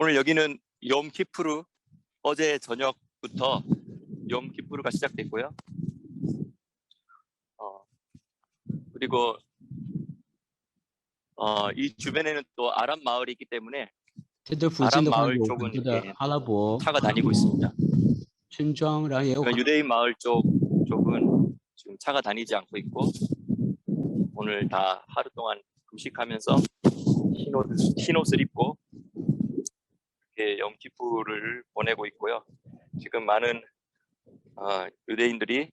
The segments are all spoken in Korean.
오늘 여기는 욤키푸르, 어제 저녁부터 욤키푸르가 시작됐고요. 그리고 이 주변에는 또 아랍 마을이 있기 때문에 这这附 아랍 近的话 마을 有很 쪽은 多的 이렇게 阿拉伯 차가 다니고 있습니다. 村庄，然后也有 그러니까 유대인 마을 쪽은 지금 차가 다니지 않고 있고, 오늘 다 하루 동안 금식하면서 흰 옷을 입고 이렇게 욤키푸르를 보내고 있고요. 지금 많은 유대인들이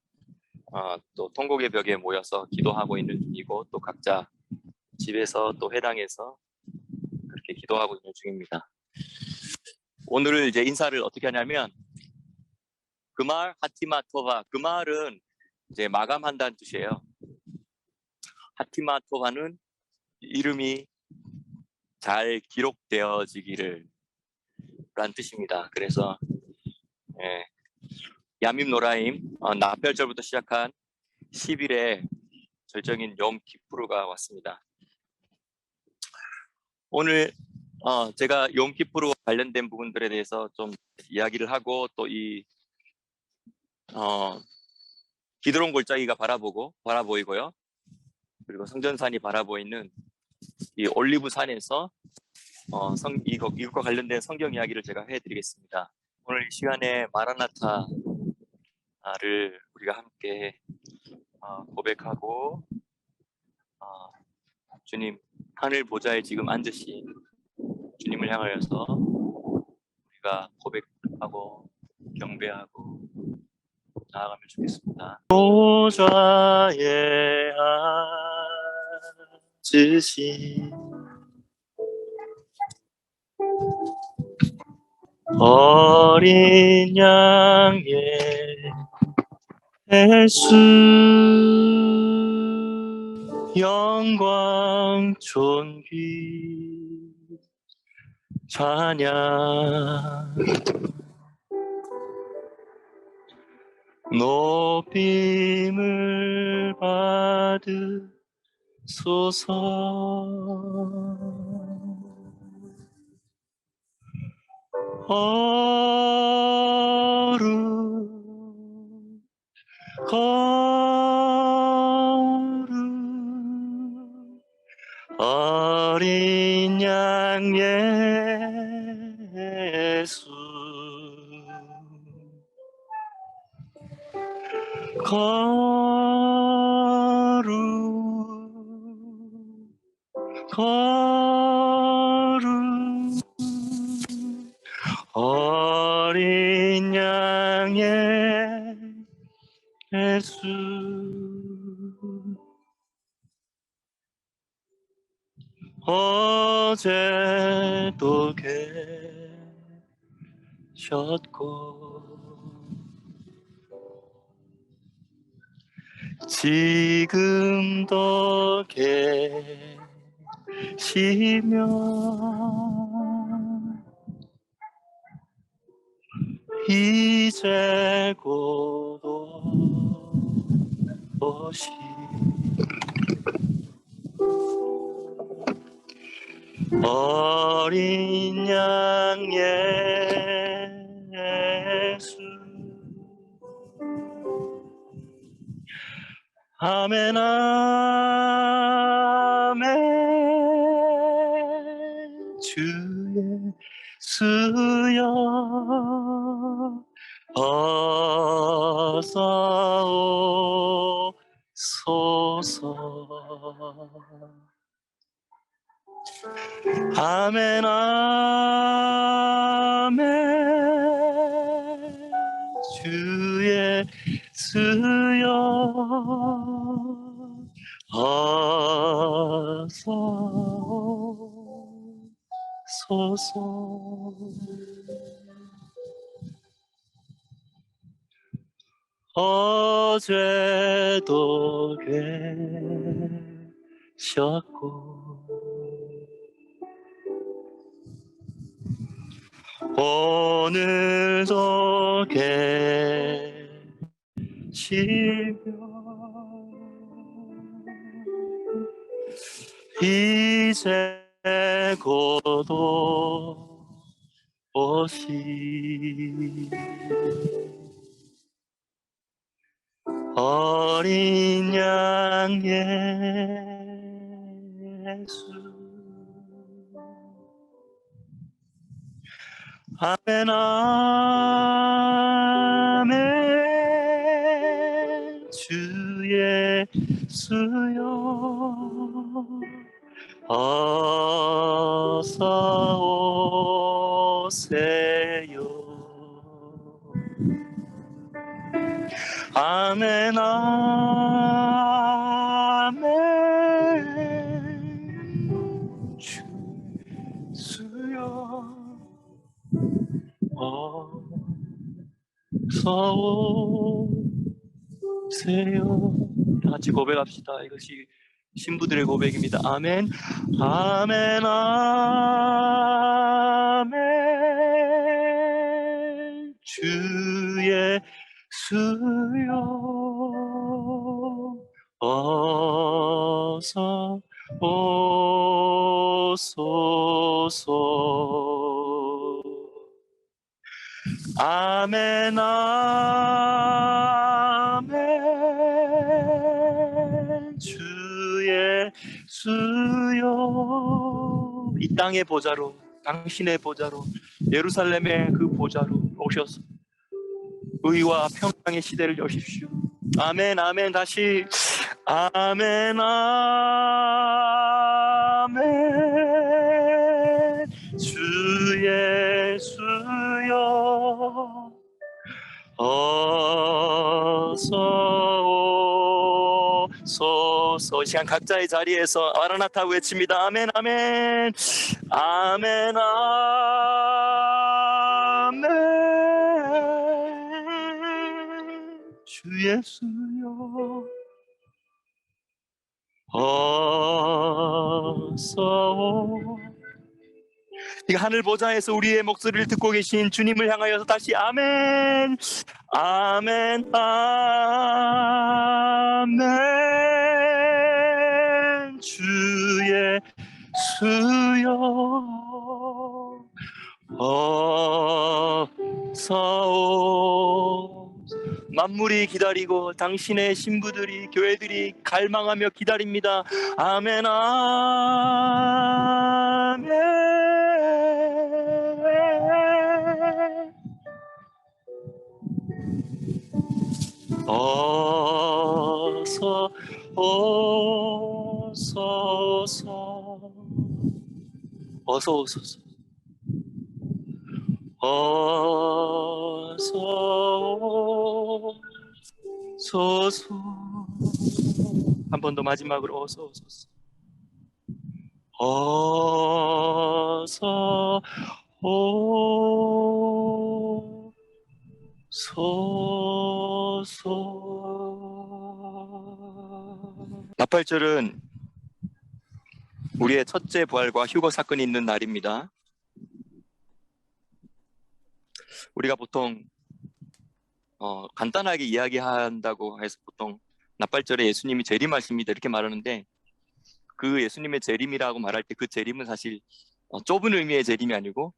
또 통곡의 벽에 모여서 기도하고 있는 중이고, 또 각자 집에서 또 회당에서 그렇게 기도하고 있는 중입니다. 오늘 이제 인사를 어떻게 하냐면 그말 하티마 토바, 그 말은 이제 마감한다는 뜻이에요. 하티마 토바는 이름이 잘 기록되어지기를 라는 뜻입니다. 그래서 야밈 노라임 나펠절부터 시작한 10일의 절정인 욤키푸르가 왔습니다. 오늘 제가 욤키푸르와 관련된 부분들에 대해서 좀 이야기를 하고, 또 이 기드론 골짜기가 바라보이고요. 그리고 성전산이 바라보이는 이 올리브 산에서 이것과 관련된 성경 이야기를 제가 해드리겠습니다. 오늘 이 시간에 마라나타를 우리가 함께 고백하고, 주님 하늘 보좌에 지금 앉으신 주님을 향하여서 우리가 고백하고 경배하고 나아가면 좋겠습니다. 보좌에 앉으신 어린 양의 예수, 영광 존귀 찬양 높임을 받으소서. 거룩 어린 양 예수, 거룩 어린 양의 예수, 어제도 계셨고 지금도 계시며 이제 곧 오시 어린 양 예수. 아멘 아멘. 주 예수여 어서 오소서. 아멘 아멘. 주 예수여 어서 오소서. 어제도 계셨고 오늘도 계시며 이제 곧 오시 어린 양 예수 아멘 아멘 주 예수여 어서 오세요 아멘 아멘 주 예수여 어서 오세요. 다 같이 고백합시다. 이것이 신부들의 고백입니다. 아멘, 아멘, 아멘. 주 예수여 어서 오소서. 아멘 아멘 주 예수여 이 땅의 보좌로 당신의 보좌로 예루살렘의 그 보좌로 오셔서 의와 평강의 시대를 여십시오. 아멘 아멘 다시 아멘 아멘 주 예수여 어서 오소서. 이 시간 각자의 자리에서 마라나타 외칩니다. 아멘 아멘 아멘 아멘 주 예수여 어서 이 하늘 보좌에서 우리의 목소리를 듣고 계신 주님을 향하여서 다시 아멘 아멘 아멘 주 예수여 어서 오 만물이 기다리고 당신의 신부들이 교회들이 갈망하며 기다립니다. 아멘 아멘 어서 오소서 어서 오소서 어서 오소서 한 번 더 마지막으로 어서 오소서 어서 오소서. 나팔절은 우리의 첫째 부활과 휴거 사건이 있는 날입니다. 우리가 보통 간단하게 이야기한다고 해서 보통 나팔절에 예수님이 재림하십니다 이렇게 말하는데 그 예수님의 재림이라고 말할 때 그 재림은 사실 좁은 의미의 재림이 아니고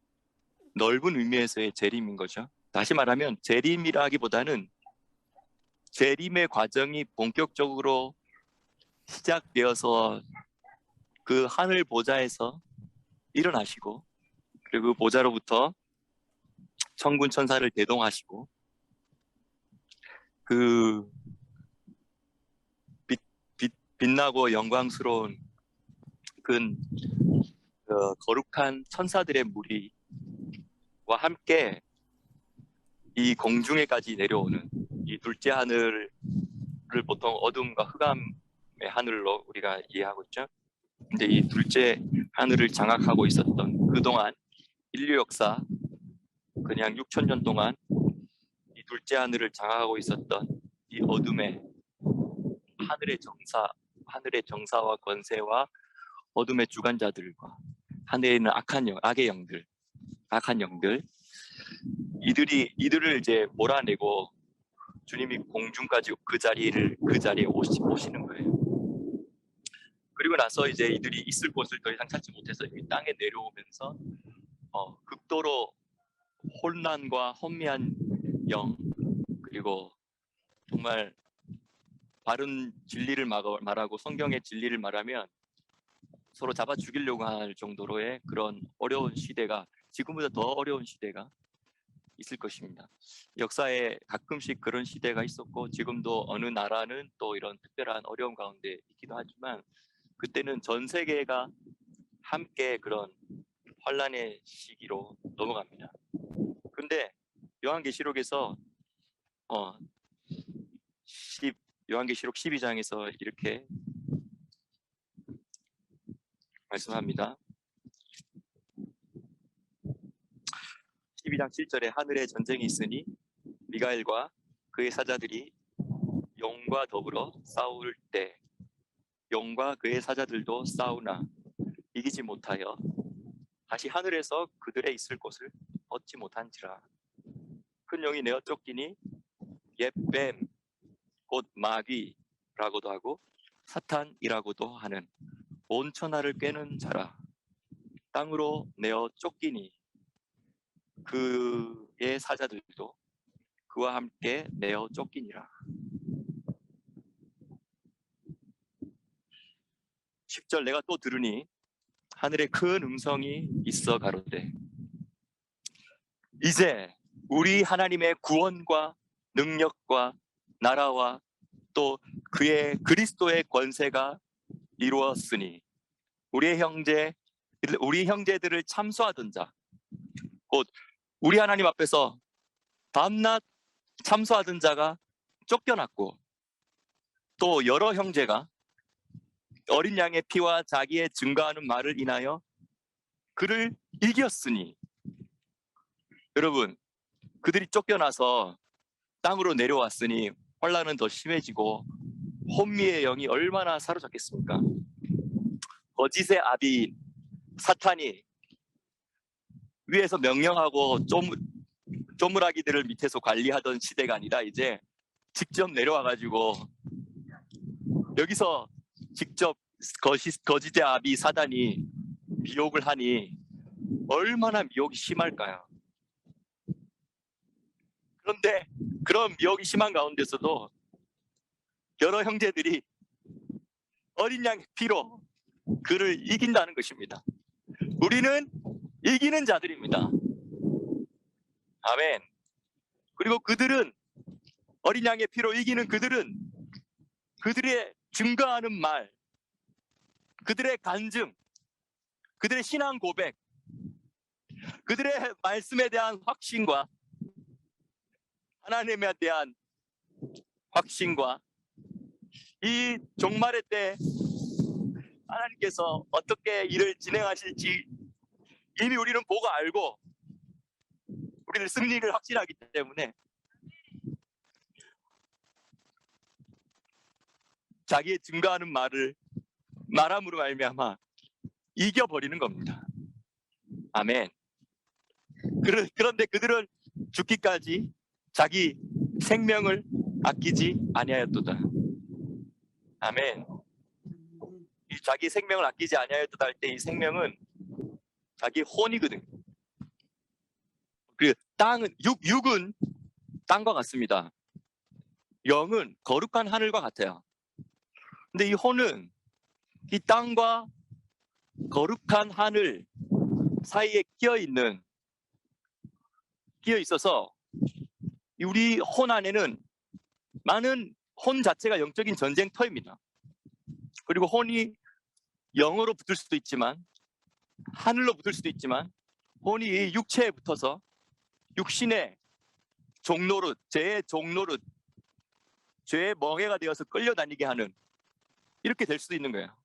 넓은 의미에서의 재림인 거죠. 다시 말하면 재림이라기보다는 재림의 과정이 본격적으로 시작되어서 그 하늘 보좌에서 일어나시고 그리고 그 보좌로부터 천군 천사를 대동하시고 그 빛나고 영광스러운 그 거룩한 천사들의 무리와 함께 이 공중에까지 내려오는 이 둘째 하늘을 보통 어둠과 흑암의 하늘로 우리가 이해하고 있죠. 근데 이 둘째 하늘을 장악하고 있었던 그동안 인류 역사 그냥 6,000년 동안 이 둘째 하늘을 장악하고 있었던 이 어둠의 하늘의 정사와 권세와 어둠의 주관자들과 하늘에 있는 악한 영들 이들을 이제 몰아내고 주님이 공중까지 그 자리에 오시는 거예요. 그리고 나서 이제 이들이 있을 곳을 더 이상 찾지 못해서 이 땅에 내려오면서 극도로 혼란과 혼미한 영, 그리고 정말 바른 진리를 말하고 성경의 진리를 말하면 서로 잡아 죽이려고 할 정도로의 그런 어려운 시대가, 지금보다 더 어려운 시대가 있을 것입니다. 역사에 가끔씩 그런 시대가 있었고 지금도 어느 나라는 또 이런 특별한 어려움 가운데 있기도 하지만, 그때는 전 세계가 함께 그런 환란의 시기로 넘어갑니다. 그런데 요한계시록에서 요한계시록 12장에서 이렇게 말씀합니다. 12장 7절에 하늘에 전쟁이 있으니 미가엘과 그의 사자들이 용과 더불어 싸울 때 용과 그의 사자들도 싸우나 이기지 못하여 다시 하늘에서 그들의 있을 곳을 얻지 못한지라. 큰 용이 내어 쫓기니 옛뱀 곧 마귀라고도 하고 사탄이라고도 하는 온 천하를 꿰는 자라. 땅으로 내어 쫓기니 그의 사자들도 그와 함께 내어 쫓기니라. 10절 내가 또 들으니 하늘에 큰 음성이 있어 가로되 이제 우리 하나님의 구원과 능력과 나라와 또 그의 그리스도의 권세가 이루었으니 우리 형제들을 참소하던 자, 곧 우리 하나님 앞에서 밤낮 참소하던 자가 쫓겨났고, 또 여러 형제가 어린 양의 피와 자기의 증거하는 말을 인하여 그를 이겼으니. 여러분, 그들이 쫓겨나서 땅으로 내려왔으니 혼란은 더 심해지고 혼미의 영이 얼마나 사로잡겠습니까? 거짓의 아비인 사탄이 위에서 명령하고 쪼무라기들을 밑에서 관리하던 시대가 아니라 이제 직접 내려와가지고 여기서 직접 거짓의 아비 사단이 미혹을 하니 얼마나 미혹이 심할까요? 그런데 그런 미혹이 심한 가운데서도 여러 형제들이 어린 양의 피로 그를 이긴다는 것입니다. 우리는 이기는 자들입니다. 아멘. 그리고 그들은, 어린 양의 피로 이기는 그들은 그들의 증거하는 말, 그들의 간증, 그들의 신앙 고백, 그들의 말씀에 대한 확신과 하나님에 대한 확신과 이 종말의 때 하나님께서 어떻게 일을 진행하실지 이미 우리는 보고 알고 우리는 승리를 확신하기 때문에 자기의 증거하는 말함으로 말미암아 이겨버리는 겁니다. 아멘. 그런데 그들은 죽기까지 자기 생명을 아끼지 아니하였도다. 아멘. 이 자기 생명을 아끼지 아니하였도다 할 때 이 생명은 자기 혼이거든요. 그 땅은 육은 땅과 같습니다. 영은 거룩한 하늘과 같아요. 근데 이 혼은 이 땅과 거룩한 하늘 사이에 끼어 있어서 우리 혼 안에는 많은, 혼 자체가 영적인 전쟁터입니다. 그리고 혼이 영으로 붙을 수도 있지만 하늘로 붙을 수도 있지만 혼이 이 육체에 붙어서 육신의 종노릇, 죄의 종노릇, 죄의 멍에가 되어서 끌려다니게 하는, 이렇게 될 수도 있는 거예요.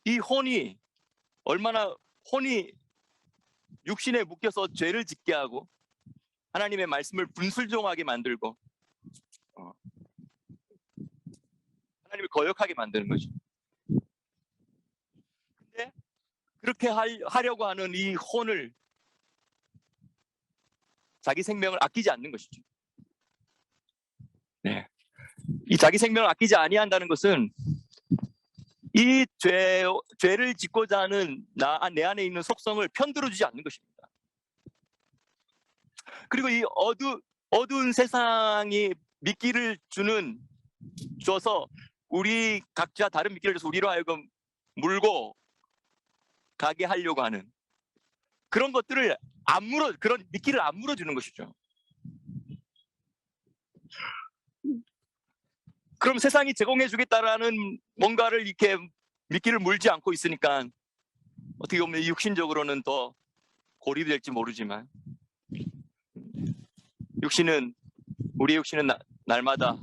이 혼이 육신에 묶여서 죄를 짓게 하고 하나님의 말씀을 분술종하게 만들고 하나님을 거역하게 만드는 거죠. 근데 그렇게 하려고 하는 이 혼을, 자기 생명을 아끼지 않는 것이죠. 네. 이 자기 생명을 아끼지 아니한다는 것은 이 죄를 짓고자 하는 내 안에 있는 속성을 편들어주지 않는 것입니다. 그리고 이 어두운 세상이 미끼를 줘서 우리 각자 다른 미끼를 줘서 우리로 하여금 물고 가게 하려고 하는 그런 것들을 그런 미끼를 안 물어주는 것이죠. 그럼 세상이 제공해 주겠다라는 뭔가를 이렇게 미끼를 물지 않고 있으니까 어떻게 보면 육신적으로는 더 고립될지 모르지만 우리의 육신은 날마다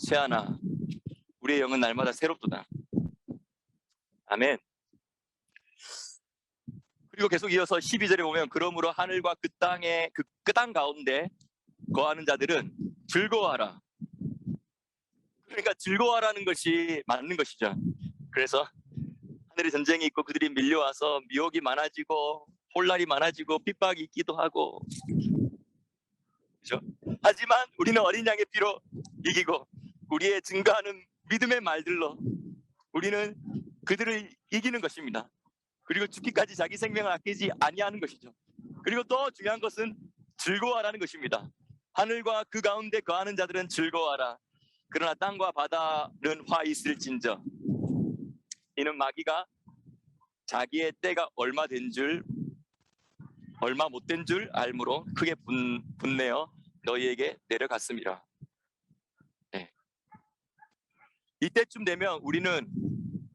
쇠하나 우리의 영은 날마다 새롭도다. 아멘. 그리고 계속 이어서 12절에 보면 그러므로 하늘과 그 땅의 그 땅 가운데 거하는 자들은 즐거워하라. 그러니까 즐거워하라는 것이 맞는 것이죠. 그래서 하늘에 전쟁이 있고 그들이 밀려와서 미혹이 많아지고 혼란이 많아지고 핍박이 있기도 하고 그렇죠? 하지만 우리는 어린 양의 피로 이기고 우리의 증거하는 믿음의 말들로 우리는 그들을 이기는 것입니다. 그리고 죽기까지 자기 생명을 아끼지 아니하는 것이죠. 그리고 또 중요한 것은 즐거워하라는 것입니다. 하늘과 그 가운데 거하는 자들은 즐거워하라. 그러나 땅과 바다는 화 있을진저 이는 마귀가 자기의 때가 얼마 못 된 줄 알므로 크게 분내어 너희에게 내려갔습니다. 네. 이때쯤 되면 우리는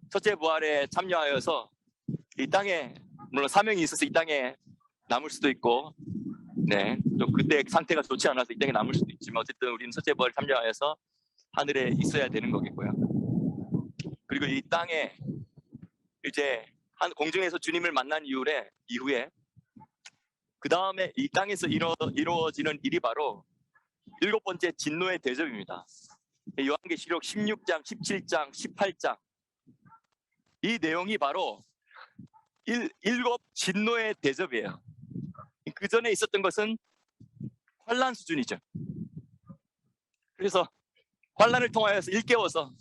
첫째 부활에 참여하여서 이 땅에 물론 사명이 있어서 이 땅에 남을 수도 있고 네, 또 그때 상태가 좋지 않아서 이 땅에 남을 수도 있지만 어쨌든 우리는 첫째 부활에 참여하여서 하늘에 있어야 되는 거겠고요. 그리고 이 땅에 이제 한 공중에서 주님을 만난 이후에 그 다음에 이 땅에서 이루어지는 일이 바로 7번째 진노의 대접입니다. 요한계시록 16장, 17장, 18장 이 내용이 바로 7 진노의 대접이에요. 그 전에 있었던 것은 환난 수준이죠. 그래서 환난을 통하여서 일깨워서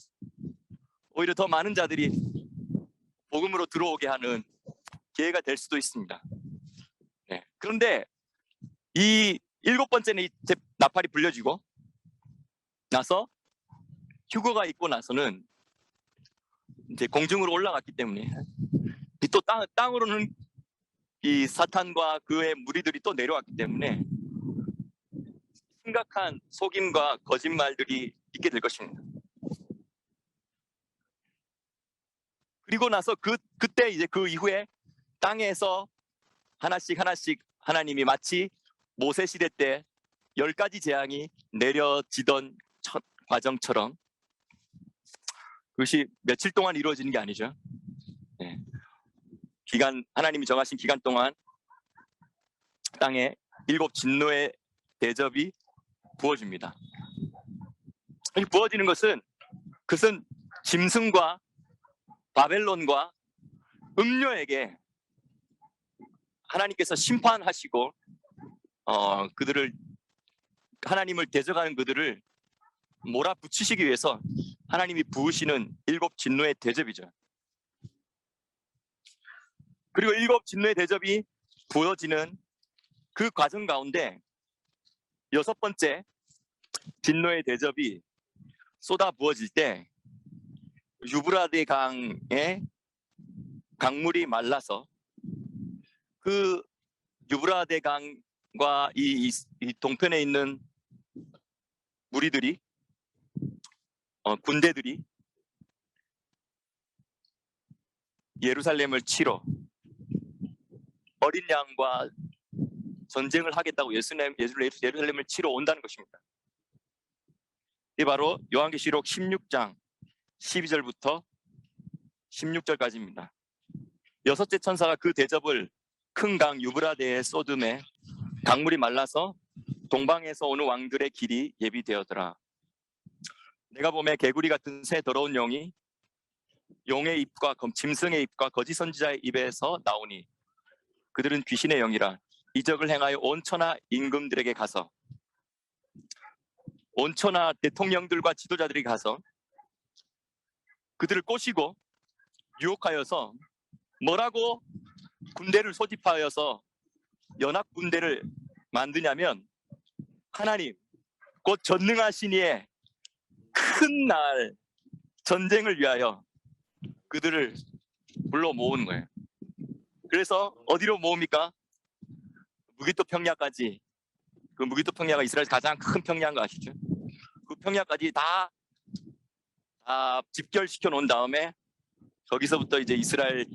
오히려 더 많은 자들이 복음으로 들어오게 하는 기회가 될 수도 있습니다. 네. 그런데 이 7번째는 이제 나팔이 불려지고 나서 휴거가 있고 나서는 이제 공중으로 올라갔기 때문에 또 땅으로는 이 사탄과 그의 무리들이 또 내려왔기 때문에 심각한 속임과 거짓말들이 있게 될 것입니다. 그리고 나서 그때 이제 그 이후에 땅에서 하나씩 하나님이 마치 모세 시대 때 10가지 재앙이 내려지던 과정처럼 그것이 며칠 동안 이루어지는 게 아니죠. 네. 하나님이 정하신 기간 동안 땅에 7 진노의 대접이 부어집니다. 이 부어지는 것은 그것은 짐승과 바벨론과 음료에게 하나님께서 심판하시고 하나님을 대적하는 그들을 몰아붙이시기 위해서 하나님이 부으시는 7 진노의 대접이죠. 그리고 7 진노의 대접이 부어지는 그 과정 가운데 6번째 진노의 대접이 쏟아 부어질 때 유브라데 강에 강물이 말라서 그 유브라데 강과 이 동편에 있는 무리들이 군대들이 예루살렘을 치러 어린 양과 전쟁을 하겠다고 예루살렘을 치러 온다는 것입니다. 이 바로 요한계시록 16장 12절부터 16절까지입니다. 6째 천사가 그 대접을 큰 강 유브라데에 쏟음에 강물이 말라서 동방에서 오는 왕들의 길이 예비되었더라. 내가 보매 개구리 같은 새 더러운 용이 용의 입과 짐승의 입과 거짓 선지자의 입에서 나오니 그들은 귀신의 영이라 이적을 행하여 온 천하 임금들에게 가서 온 천하 대통령들과 지도자들이 가서 그들을 꼬시고 유혹하여서 뭐라고 군대를 소집하여서 연합 군대를 만드냐면 하나님, 곧 전능하신 이의 큰 날 전쟁을 위하여 그들을 불러 모으는 거예요. 그래서 어디로 모읍니까? 무기토 평야까지. 그 무기토 평야가 이스라엘 가장 큰 평야인 거 아시죠? 그 평야까지 다 집결시켜 놓은 다음에 거기서부터 이제 이스라엘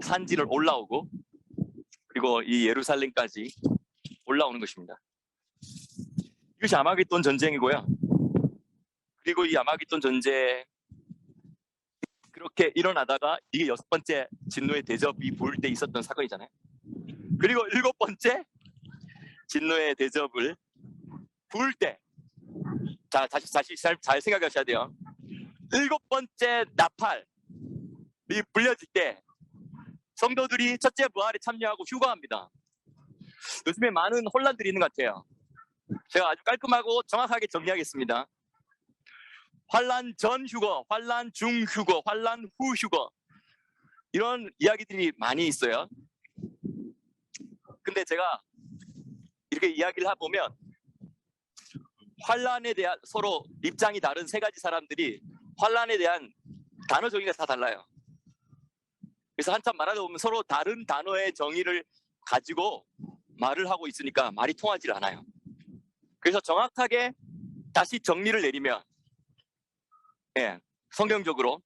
산지를 올라오고 그리고 이 예루살렘까지 올라오는 것입니다. 이것이 아마겟돈 전쟁이고요. 그리고 이 아마겟돈 전쟁 그렇게 일어나다가 이게 6번째 진노의 대접이 부을 때 있었던 사건이잖아요. 그리고 7번째 진노의 대접을 부을 때, 다시 잘 생각하셔야 돼요. 7번째 나팔이 불려질 때 성도들이 첫째 부활에 참여하고 휴거합니다. 요즘에 많은 혼란들이 있는 것 같아요. 제가 아주 깔끔하고 정확하게 정리하겠습니다. 환란 전 휴거, 환란 중 휴거, 환란 후 휴거, 이런 이야기들이 많이 있어요. 근데 제가 이렇게 이야기를 해보면 환란에 대한 서로 입장이 다른 세 가지 사람들이 환란에 대한 단어 정의가 다 달라요. 그래서 한참 말하다 보면 서로 다른 단어의 정의를 가지고 말을 하고 있으니까 말이 통하지 않아요. 그래서 정확하게 다시 정리를 내리면 성경적으로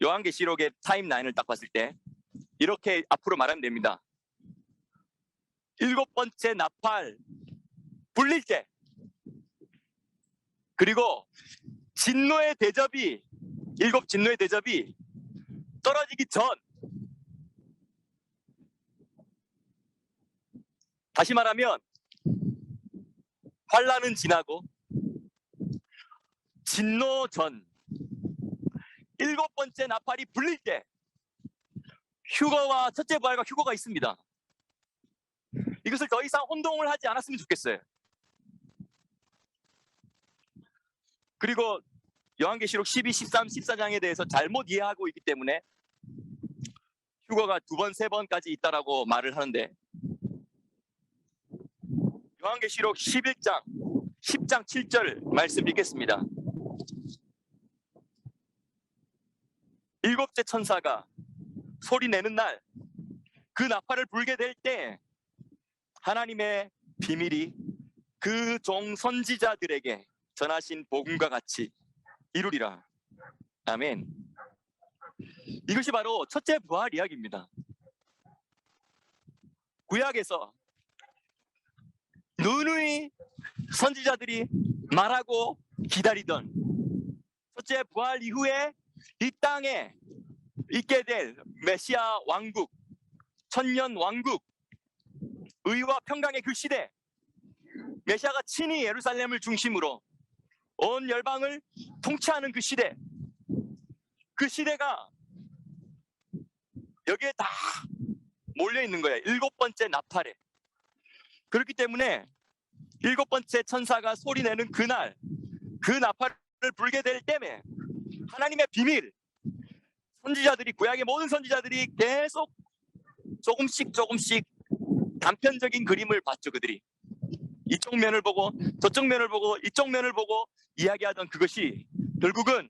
요한계시록의 타임라인을 딱 봤을 때 이렇게 앞으로 말하면 됩니다. 7번째 나팔 불릴 때, 그리고 진노의 대접이, 7 진노의 대접이 떨어지기 전, 다시 말하면 환란은 지나고 진노 전 7번째 나팔이 불릴 때 휴거와 첫째 부활과 휴거가 있습니다. 이것을 더 이상 혼동을 하지 않았으면 좋겠어요. 그리고 요한계시록 12, 13, 14장에 대해서 잘못 이해하고 있기 때문에 휴거가 2번, 3번까지 있다라고 말을 하는데, 요한계시록 11장 10장 7절 말씀 읽겠습니다. 7째 천사가 소리 내는 날, 그 나팔을 불게 될 때 하나님의 비밀이 그 종 선지자들에게 전하신 복음과 같이 이루리라. 아멘. 이것이 바로 첫째 부활 이야기입니다. 구약에서 누누이 선지자들이 말하고 기다리던 첫째 부활 이후에 이 땅에 있게 될 메시아 왕국, 천년 왕국, 의와 평강의 그 시대, 메시아가 친히 예루살렘을 중심으로 온 열방을 통치하는 그 시대, 그 시대가 여기에 다 몰려 있는 거예요. 7번째 나팔에. 그렇기 때문에 7번째 천사가 소리내는 그날, 그 나팔을 불게 될 때에 하나님의 비밀, 선지자들이, 구약의 모든 선지자들이 계속 조금씩 단편적인 그림을 봤죠. 그들이 이쪽 면을 보고 저쪽 면을 보고 이쪽 면을 보고 이야기하던 그것이 결국은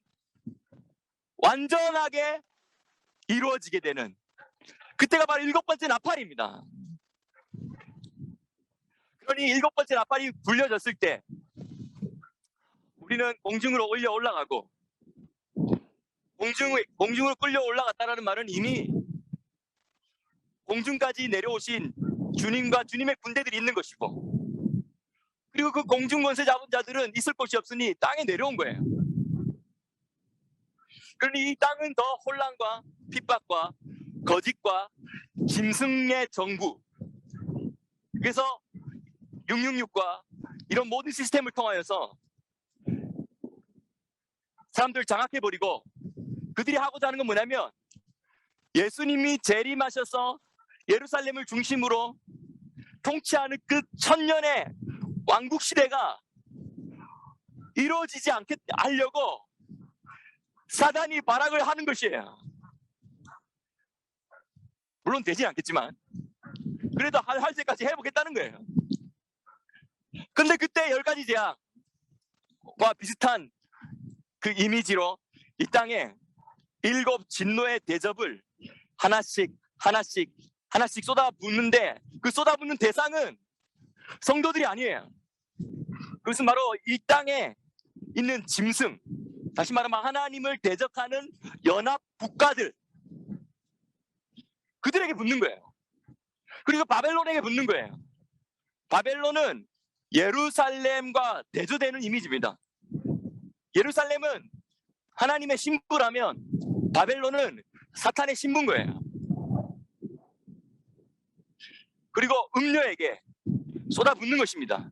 완전하게 이루어지게 되는 그때가 바로 7번째 나팔입니다. 그러니 7번째 나팔이 불려졌을 때 우리는 공중으로 올라가고, 공중으로 끌려 올라갔다는 말은 이미 공중까지 내려오신 주님과 주님의 군대들이 있는 것이고, 그리고 그 공중 권세 잡은 자들은 있을 곳이 없으니 땅에 내려온 거예요. 그러니 이 땅은 더 혼란과 핍박과 거짓과 짐승의 정부, 그래서 666과 이런 모든 시스템을 통하여서 사람들 장악해버리고, 그들이 하고자 하는 건 뭐냐면 예수님이 재림하셔서 예루살렘을 중심으로 통치하는 그 천년의 왕국 시대가 이루어지지 않게 하려고 사단이 발악을 하는 것이에요. 물론 되지 않겠지만 그래도 할 때까지 해보겠다는 거예요. 근데 그때 10가지 재앙과 비슷한 그 이미지로 이 땅에 7 진노의 대접을 하나씩 쏟아붓는데, 그 쏟아붓는 대상은 성도들이 아니에요. 그것은 바로 이 땅에 있는 짐승, 다시 말하면 하나님을 대적하는 연합 국가들, 그들에게 붙는 거예요. 그리고 바벨론에게 붙는 거예요. 바벨론은 예루살렘과 대조되는 이미지입니다. 예루살렘은 하나님의 신부라면 바벨론은 사탄의 신부인 거예요. 그리고 음녀에게 쏟아붓는 것입니다.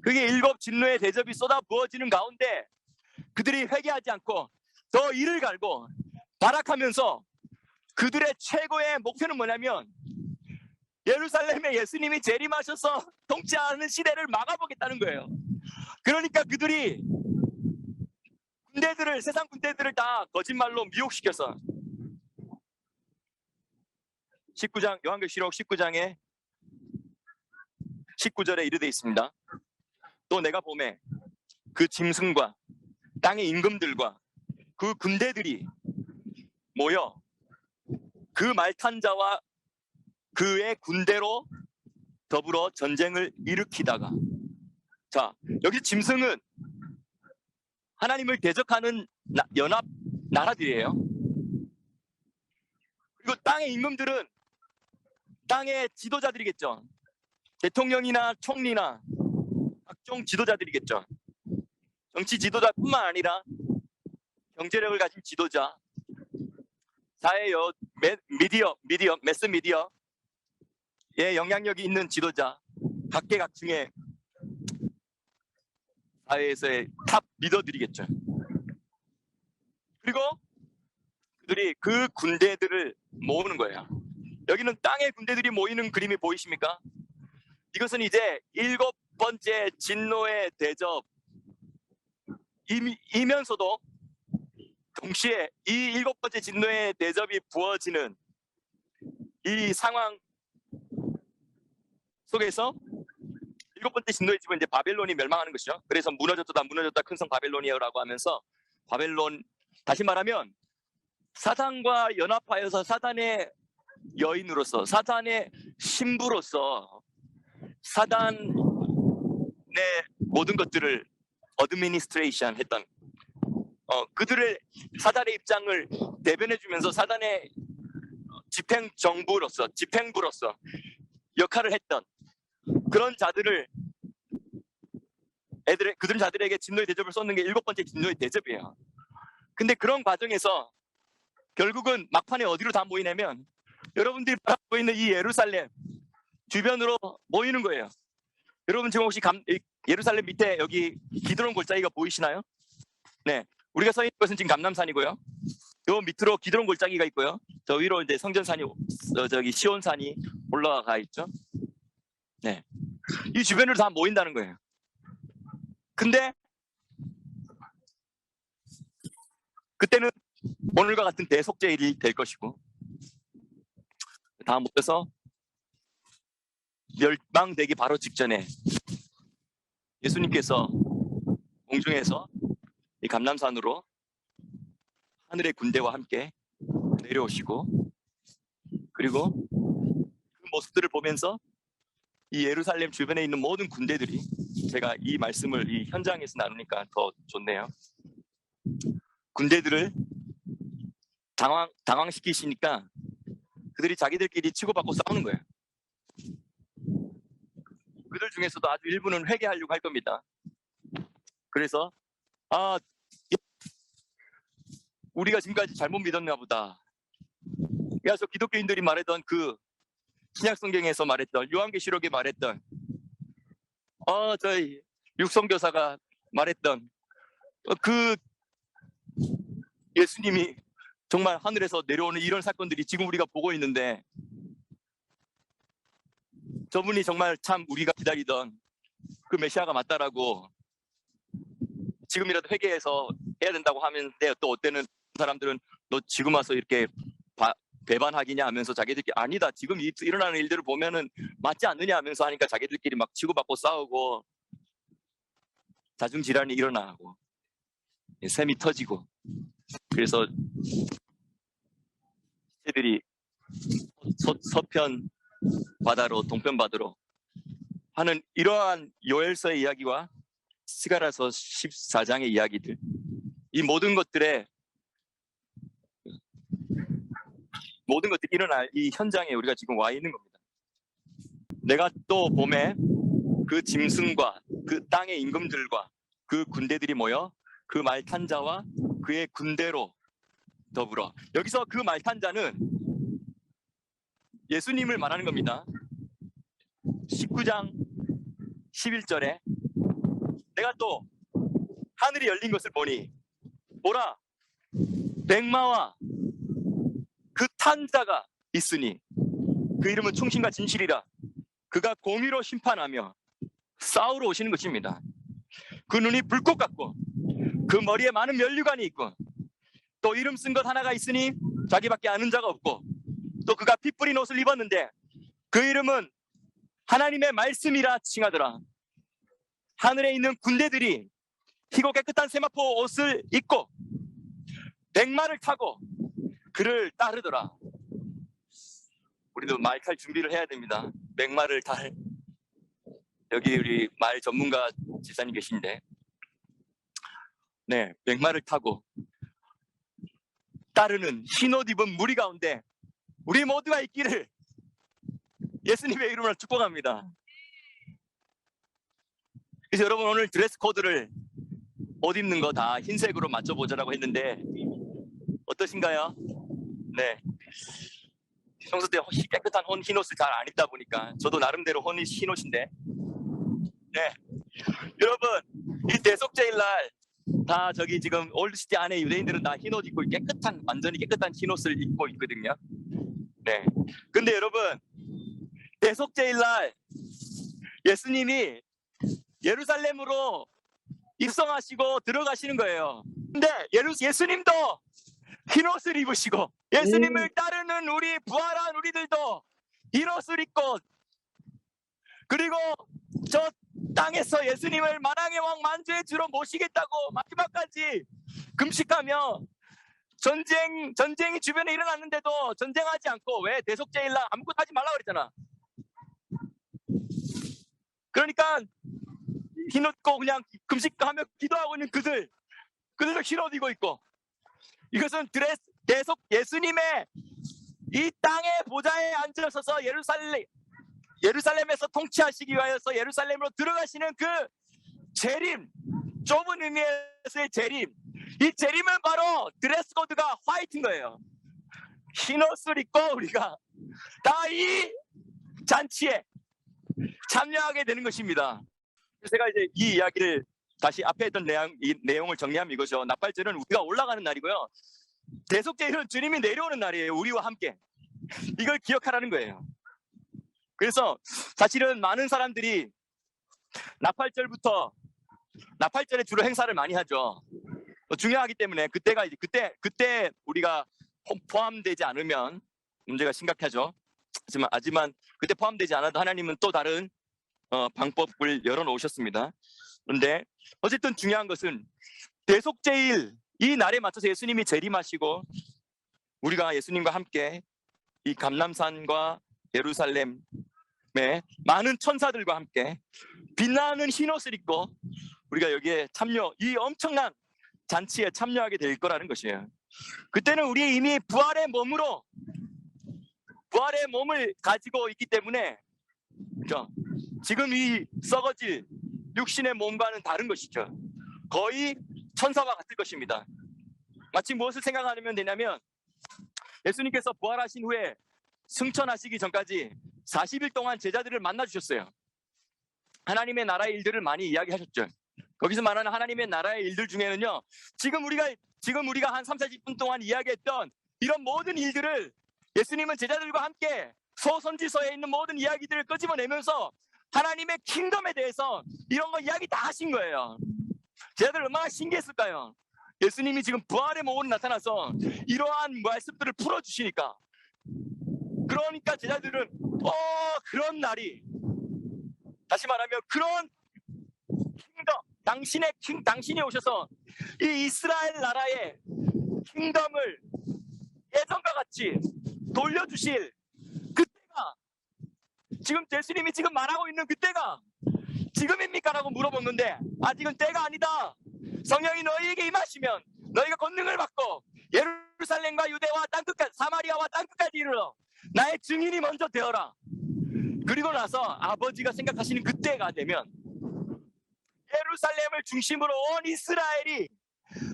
그게 7 진노의 대접이 쏟아부어지는 가운데 그들이 회개하지 않고 더 이를 갈고 발악하면서 그들의 최고의 목표는 뭐냐면 예루살렘에 예수님이 재림하셔서 통치하는 시대를 막아보겠다는 거예요. 그러니까 그들이 군대들을, 세상 군대들을 다 거짓말로 미혹시켜서 19장, 요한계시록 19장에 19절에 이르되 있습니다. 또 내가 보매 그 짐승과 땅의 임금들과 그 군대들이 모여 그 말탄 자와 그의 군대로 더불어 전쟁을 일으키다가, 자, 여기 짐승은 하나님을 대적하는 연합 나라들이에요. 그리고 땅의 임금들은 땅의 지도자들이겠죠. 대통령이나 총리나 각종 지도자들이겠죠. 정치 지도자뿐만 아니라 경제력을 가진 지도자, 사회 매스 미디어의 영향력이 있는 지도자, 각계각층의 사회에서의 탑 리더들이겠죠. 그리고 그들이 그 군대들을 모으는 거예요. 여기는 땅의 군대들이 모이는 그림이 보이십니까? 이것은 이제 7번째 진노의 대접이면서도 동시에 이 7번째 진노의 대접이 부어지는 이 상황 속에서 7번째 진노의 집은 이제 바벨론이 멸망하는 것이죠. 그래서 무너졌다 큰 성 바벨론이여라고 하면서 바벨론, 다시 말하면 사탄과 연합하여서 사단의 여인으로서, 사단의 신부로서 사단의 모든 것들을 어드미니스트레이션 했던, 그들의 사단의 입장을 대변해주면서 사단의 집행부로서 역할을 했던 그런 자들을 그들 자들에게 진노의 대접을 쏟는 게 7번째 진노의 대접이에요. 근데 그런 과정에서 결국은 막판에 어디로 다 모이냐면 여러분들이 바라보고 있는 이 예루살렘 주변으로 모이는 거예요. 여러분 지금 혹시 예루살렘 밑에 여기 기드론 골짜기가 보이시나요? 네, 우리가 서 있는 것은 지금 감람산이고요. 요 밑으로 기드론 골짜기가 있고요. 저 위로 이제 성전산이, 저기 시온산이 올라가 있죠. 네, 이 주변으로 다 모인다는 거예요. 근데 그때는 오늘과 같은 대속죄일이 될 것이고 다 모여서 멸망되기 바로 직전에 예수님께서 공중에서 이 감람산으로 하늘의 군대와 함께 내려오시고, 그리고 그 모습들을 보면서 이 예루살렘 주변에 있는 모든 군대들이, 제가 이 말씀을 이 현장에서 나누니까 더 좋네요. 군대들을 당황시키시니까 그들이 자기들끼리 치고받고 싸우는 거예요. 그들 중에서도 아주 일부는 회개하려고 할 겁니다. 그래서 우리가 지금까지 잘못 믿었나 보다. 그래서 기독교인들이 말했던 그 신약성경에서 말했던, 요한계시록에 말했던, 저희 육성교사가 말했던 그 예수님이 정말 하늘에서 내려오는 이런 사건들이 지금 우리가 보고 있는데, 저분이 정말 참 우리가 기다리던 그 메시아가 맞다라고 지금이라도 회개해서 해야 된다고 하는데, 또 어때는 사람들은 너 지금 와서 이렇게 배반하기냐 하면서 자기들끼리 아니다, 지금 일어나는 일들을 보면은 맞지 않느냐 하면서 하니까 자기들끼리 막 치고받고 싸우고, 자중질환이 일어나고 샘이 터지고 그래서 시체들이 서편 바다로 동편 바다로 하는 이러한 요엘서의 이야기와 스가랴서 14장의 이야기들, 이 모든 것들이 일어날 이 현장에 우리가 지금 와 있는 겁니다. 내가 또 봄에 그 짐승과 그 땅의 임금들과 그 군대들이 모여 그 말탄 자와 그의 군대로 더불어, 여기서 그 말탄 자는 예수님을 말하는 겁니다. 19장 11절에 내가 또 하늘이 열린 것을 보니 보라, 백마와 그 탄 자가 있으니 그 이름은 충신과 진실이라. 그가 공의로 심판하며 싸우러 오시는 것입니다. 그 눈이 불꽃 같고 그 머리에 많은 면류관이 있고 또 이름 쓴 것 하나가 있으니 자기밖에 아는 자가 없고 또 그가 피 뿌린 옷을 입었는데 그 이름은 하나님의 말씀이라 칭하더라. 하늘에 있는 군대들이 희고 깨끗한 세마포 옷을 입고 백마를 타고 그를 따르더라. 우리도 말 탈 준비를 해야 됩니다. 백마를 탈, 여기 우리 말 전문가 집사님 계신데, 네, 백마를 타고 따르는 흰옷 입은 무리 가운데 우리 모두가 있기를 예수님의 이름으로 축복합니다. 그래서 여러분, 오늘 드레스 코드를 옷 입는 거 다 흰색으로 맞춰보자라고 했는데 어떠신가요? 네, 평소 때 깨끗한 흰옷을 잘 안 입다 보니까 저도 나름대로 흰옷인데, 네, 여러분, 이 대속제일날 다 저기 지금 올드시티 안에 유대인들은 다 흰옷 입고 깨끗한, 완전히 깨끗한 흰옷을 입고 있거든요. 네, 근데 여러분, 대속제일날 예수님이 예루살렘으로 입성하시고 들어가시는 거예요. 근데 예수님도 흰옷을 입으시고 예수님을 따르는 우리 부활한 우리들도 흰옷을 입고, 그리고 저 땅에서 예수님을 만왕의 왕 만주의 주로 모시겠다고 마지막까지 금식하며 전쟁이 주변에 일어났는데도 전쟁하지 않고, 왜? 대속제일날 아무것도 하지 말라고 그랬잖아. 그러니까 흰옷 입고 그냥 금식하며 기도하고 있는 그들도 흰옷 입고 있고, 이것은 예수님의 이 땅의 보좌에 앉으셔서 예루살렘에서 통치하시기 위하여서 예루살렘으로 들어가시는 그 재림, 좁은 의미에서의 재림, 이 재림은 바로 드레스 코드가 화이트인 거예요. 흰옷을 입고 우리가 다 이 잔치에 참여하게 되는 것입니다. 제가 이제 이 이야기를 다시 앞에 했던 내용을 정리하면 이거죠. 나팔절은 우리가 올라가는 날이고요, 대속제일은 주님이 내려오는 날이에요. 우리와 함께. 이걸 기억하라는 거예요. 그래서 사실은 많은 사람들이 나팔절에 주로 행사를 많이 하죠. 중요하기 때문에 그때 우리가 포함되지 않으면 문제가 심각하죠. 하지만 그때 포함되지 않아도 하나님은 또 다른 방법을 열어놓으셨습니다. 그런데 어쨌든 중요한 것은 대속제일 이 날에 맞춰서 예수님이 재림하시고 우리가 예수님과 함께 이 감람산과 예루살렘의 많은 천사들과 함께 빛나는 흰옷을 입고 우리가 여기에 이 엄청난 잔치에 참여하게 될 거라는 것이에요. 그때는 우리 이미 부활의 몸을 가지고 있기 때문에, 그렇죠? 지금 이 썩어질 육신의 몸과는 다른 것이죠. 거의 천사와 같을 것입니다. 마치 무엇을 생각하면 되냐면, 예수님께서 부활하신 후에 승천하시기 전까지 40일 동안 제자들을 만나 주셨어요. 하나님의 나라의 일들을 많이 이야기하셨죠. 거기서 말하는 하나님의 나라의 일들 중에는요, 지금 우리가 한 30-40분 동안 이야기했던 이런 모든 일들을 예수님은 제자들과 함께 소선지서에 있는 모든 이야기들을 끄집어내면서 하나님의 킹덤에 대해서 이런 거 이야기 다 하신 거예요. 제자들 얼마나 신기했을까요? 예수님이 지금 부활의 몸으로 나타나서 이러한 말씀들을 풀어주시니까. 그러니까 제자들은 그런 날이, 다시 말하면 그런 킹덤, 당신이 오셔서 이 이스라엘 나라의 킹덤을 예전과 같이 돌려주실 그때가, 지금 예수님이 지금 말하고 있는 그때가 지금입니까? 라고 물어보는데 아직은 때가 아니다. 성령이 너희에게 임하시면 너희가 권능을 받고 예루살렘과 유대와 땅끝까지, 사마리아와 땅끝까지 이르러 나의 증인이 먼저 되어라. 그리고 나서 아버지가 생각하시는 그때가 되면 예루살렘을 중심으로 온 이스라엘이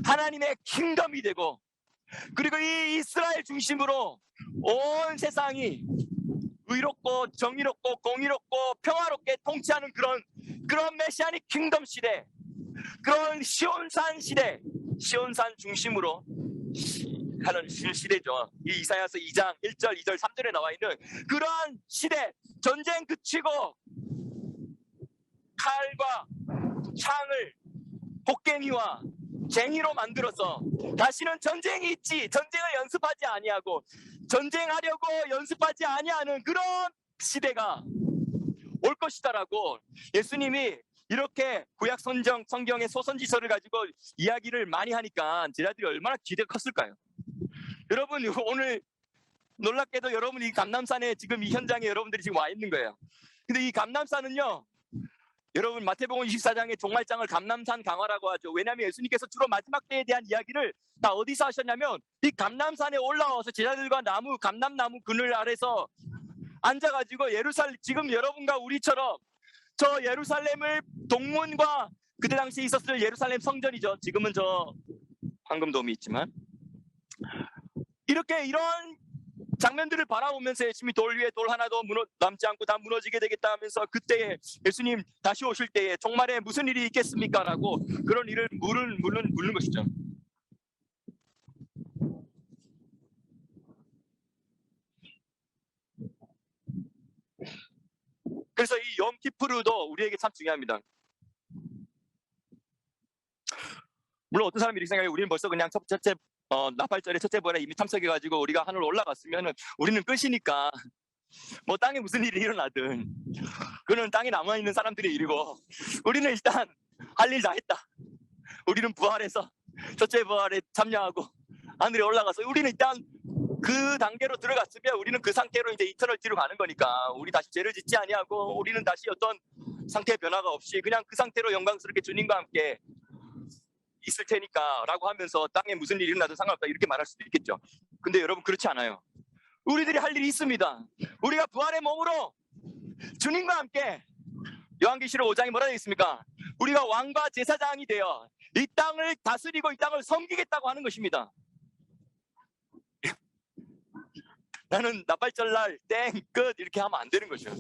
하나님의 킹덤이 되고, 그리고 이 이스라엘 중심으로 온 세상이 의롭고 정의롭고 공의롭고 평화롭게 통치하는 그런 메시아닉 킹덤 시대, 그런 시온산 시대, 시온산 중심으로 하는 시대죠. 이 이사야서 2장 1절, 2절, 3절에 나와 있는 그러한 시대, 전쟁 그치고 칼과 창을 곡괭이와 쟁이로 만들어서 다시는 전쟁이 있지, 전쟁을 연습하지 아니하고 전쟁하려고 연습하지 아니하는 그런 시대가 올 것이다라고 예수님이 이렇게 구약 성경의 소선지서를 가지고 이야기를 많이 하니까 제자들이 얼마나 기대가 컸을까요? 여러분, 오늘 놀랍게도 여러분 이 감람산에 지금 이 현장에 여러분들이 지금 와 있는 거예요. 근데 이 감람산은요, 여러분 마태복음 24장의 종말장을 감람산 강화라고 하죠. 왜냐하면 예수님께서 주로 마지막 때에 대한 이야기를 다 어디서 하셨냐면 이 감람산에 올라와서 제자들과 감람나무 그늘 아래서 앉아가지고 지금 여러분과 우리처럼 저 예루살렘을 동문과 그때 당시에 있었을 예루살렘 성전이죠. 지금은 저 황금돔이 있지만 이런 장면들을 바라보면서 예수님이 돌 위에 돌 하나도 남지 않고 다 무너지게 되겠다 하면서 그때에 예수님 다시 오실 때에 종말에 무슨 일이 있겠습니까? 라고 그런 일을 묻는 것이죠. 그래서 이 염키푸르도 우리에게 참 중요합니다. 물론 어떤 사람이 이렇게 생각해요. 우리는 벌써 그냥 나팔절의 첫째 부활에 이미 참석해가지고 우리가 하늘 올라갔으면 우리는 끝이니까 뭐 땅에 무슨 일이 일어나든 그는 땅에 남아있는 사람들의 일이고 우리는 일단 할 일 다 했다. 우리는 부활해서 첫째 부활에 참여하고 하늘에 올라가서 우리는 일단 그 단계로 들어갔으면 우리는 그 상태로 이제 이터널티로 가는 거니까 우리 다시 죄를 짓지 아니하고 우리는 다시 어떤 상태의 변화가 없이 그냥 그 상태로 영광스럽게 주님과 함께 있을 테니까 라고 하면서 땅에 무슨 일이 일어나도 상관없다 이렇게 말할 수도 있겠죠. 근데 여러분 그렇지 않아요. 우리들이 할 일이 있습니다. 우리가 부활의 몸으로 주님과 함께 요한계시록 5장에 뭐라 되어 있습니까? 우리가 왕과 제사장이 되어 이 땅을 다스리고 이 땅을 섬기겠다고 하는 것입니다. 나는 나팔절날 땡 끝 이렇게 하면 안 되는 거죠.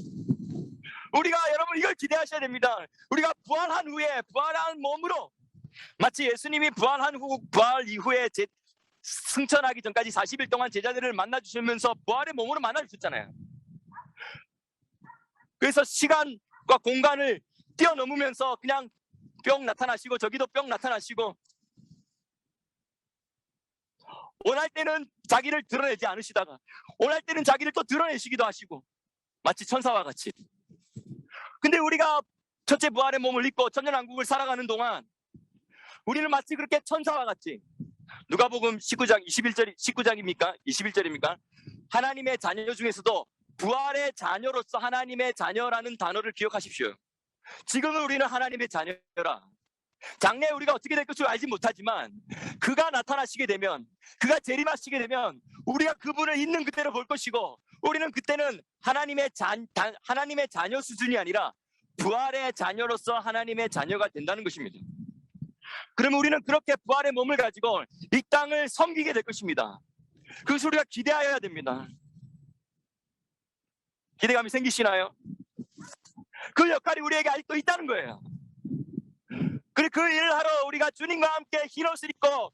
우리가 여러분 이걸 기대하셔야 됩니다. 우리가 부활한 후에 부활한 몸으로 마치 예수님이 부활 이후에 승천하기 전까지 40일 동안 제자들을 만나주시면서 부활의 몸으로 만나주셨잖아요. 그래서 시간과 공간을 뛰어넘으면서 그냥 뿅 나타나시고 저기도 뿅 나타나시고 원할 때는 자기를 드러내지 않으시다가 원할 때는 자기를 또 드러내시기도 하시고 마치 천사와 같이. 근데 우리가 첫째 부활의 몸을 입고 천년왕국을 살아가는 동안 우리는 마치 그렇게 천사와 같이 누가복음 19장입니까? 21절입니까? 하나님의 자녀 중에서도 부활의 자녀로서 하나님의 자녀라는 단어를 기억하십시오. 지금은 우리는 하나님의 자녀라. 장래에 우리가 어떻게 될 것을 알지 못하지만 그가 나타나시게 되면 그가 재림하시게 되면 우리가 그분을 있는 그대로 볼 것이고 우리는 그때는 하나님의 자녀 수준이 아니라 부활의 자녀로서 하나님의 자녀가 된다는 것입니다. 그러면 우리는 그렇게 부활의 몸을 가지고 이 땅을 섬기게 될 것입니다. 그것을 우리가 기대하여야 됩니다. 기대감이 생기시나요? 그 역할이 우리에게 아직도 있다는 거예요. 그리고 그 일을 하러 우리가 주님과 함께 흰 옷을 입고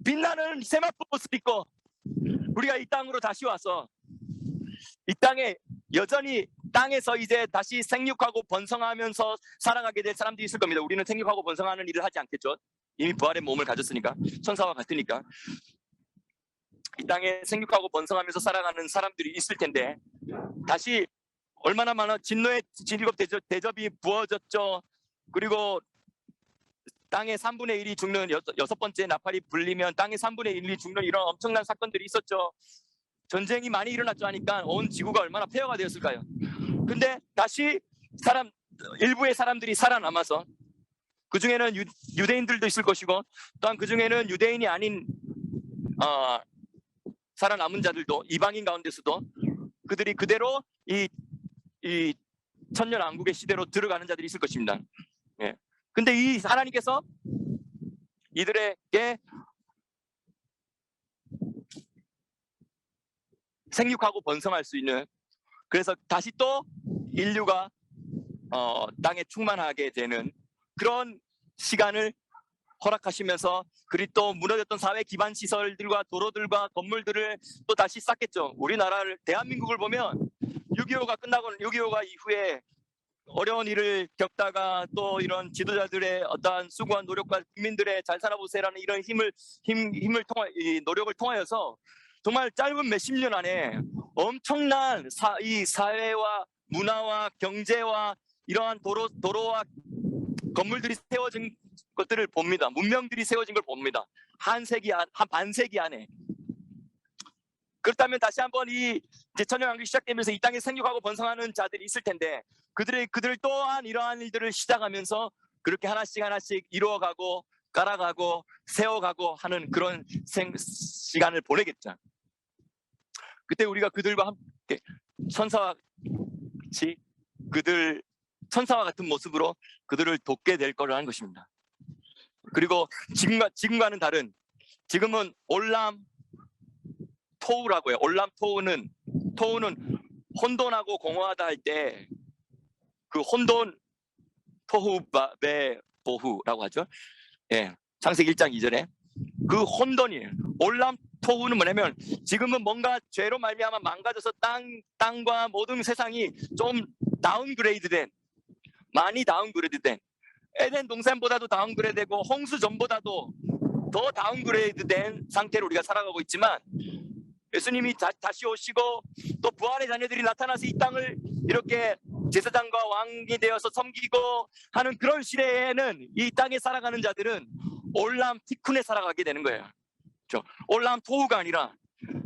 빛나는 세마포 옷을 입고 우리가 이 땅으로 다시 와서 이 땅에 여전히 땅에서 이제 다시 생육하고 번성하면서 살아가게 될 사람들이 있을 겁니다. 우리는 생육하고 번성하는 일을 하지 않겠죠. 이미 부활의 몸을 가졌으니까 천사와 같으니까 이 땅에 생육하고 번성하면서 살아가는 사람들이 있을 텐데 다시 얼마나 많은 진노의 7 대접이 부어졌죠. 그리고 땅의 3분의 1이 죽는 여섯 번째 나팔이 불리면 땅의 3분의 1이 죽는 이런 엄청난 사건들이 있었죠. 전쟁이 많이 일어났죠. 하니까 온 지구가 얼마나 폐허가 되었을까요? 근데 다시 일부의 사람들이 살아남아서 그 중에는 유대인들도 있을 것이고 또한 그 중에는 유대인이 아닌 살아남은 자들도 이방인 가운데서도 그들이 그대로 이 천년왕국의 시대로 들어가는 자들이 있을 것입니다. 예. 근데 이 하나님께서 이들에게 생육하고 번성할 수 있는, 그래서 다시 또 인류가 땅에 충만하게 되는 그런 시간을 허락하시면서 그리 또 무너졌던 사회 기반 시설들과 도로들과 건물들을 또 다시 쌓겠죠. 우리나라를 대한민국을 보면 6.25가 이후에 어려운 일을 겪다가 또 이런 지도자들의 어떠한 수고한 노력과 국민들의 잘 살아보세요라는 이런 노력을 통하여서 정말 짧은 몇십 년 안에 엄청난 이 사회와 문화와 경제와 이러한 도로와 건물들이 세워진 것들을 봅니다. 문명들이 세워진 걸 봅니다. 한 반세기 안에. 그렇다면 다시 한번 이제 천년왕국이 시작되면서 이 땅에 생육하고 번성하는 자들이 있을 텐데 그들 또한 이러한 일들을 시작하면서 그렇게 하나씩 이루어가고 깔아가고 세워가고 하는 그런 시간을 보내겠죠. 그때 우리가 그들과 함께 천사와 같은 모습으로 그들을 돕게 될 거라는 것입니다. 그리고 지금과는 다른, 지금은 올람 토우라고 해요. 올람 토우는 혼돈하고 공허하다 할 때 그 혼돈 토후바베 보후라고 하죠. 예, 창세기 1장 2절에 그 혼돈이에요. 올람 토후는 뭐냐면 지금은 뭔가 죄로 말미암아 망가져서 땅과 모든 세상이 좀 많이 다운그레이드된 에덴 동산보다도 다운그레이드되고 홍수 전보다도 더 다운그레이드된 상태로 우리가 살아가고 있지만 예수님이 다시 오시고 또 부활의 자녀들이 나타나서 이 땅을 이렇게 제사장과 왕이 되어서 섬기고 하는 그런 시대에는 이 땅에 살아가는 자들은 올람 티쿤에 살아가게 되는 거예요. 그렇죠? 올람 토후가 아니라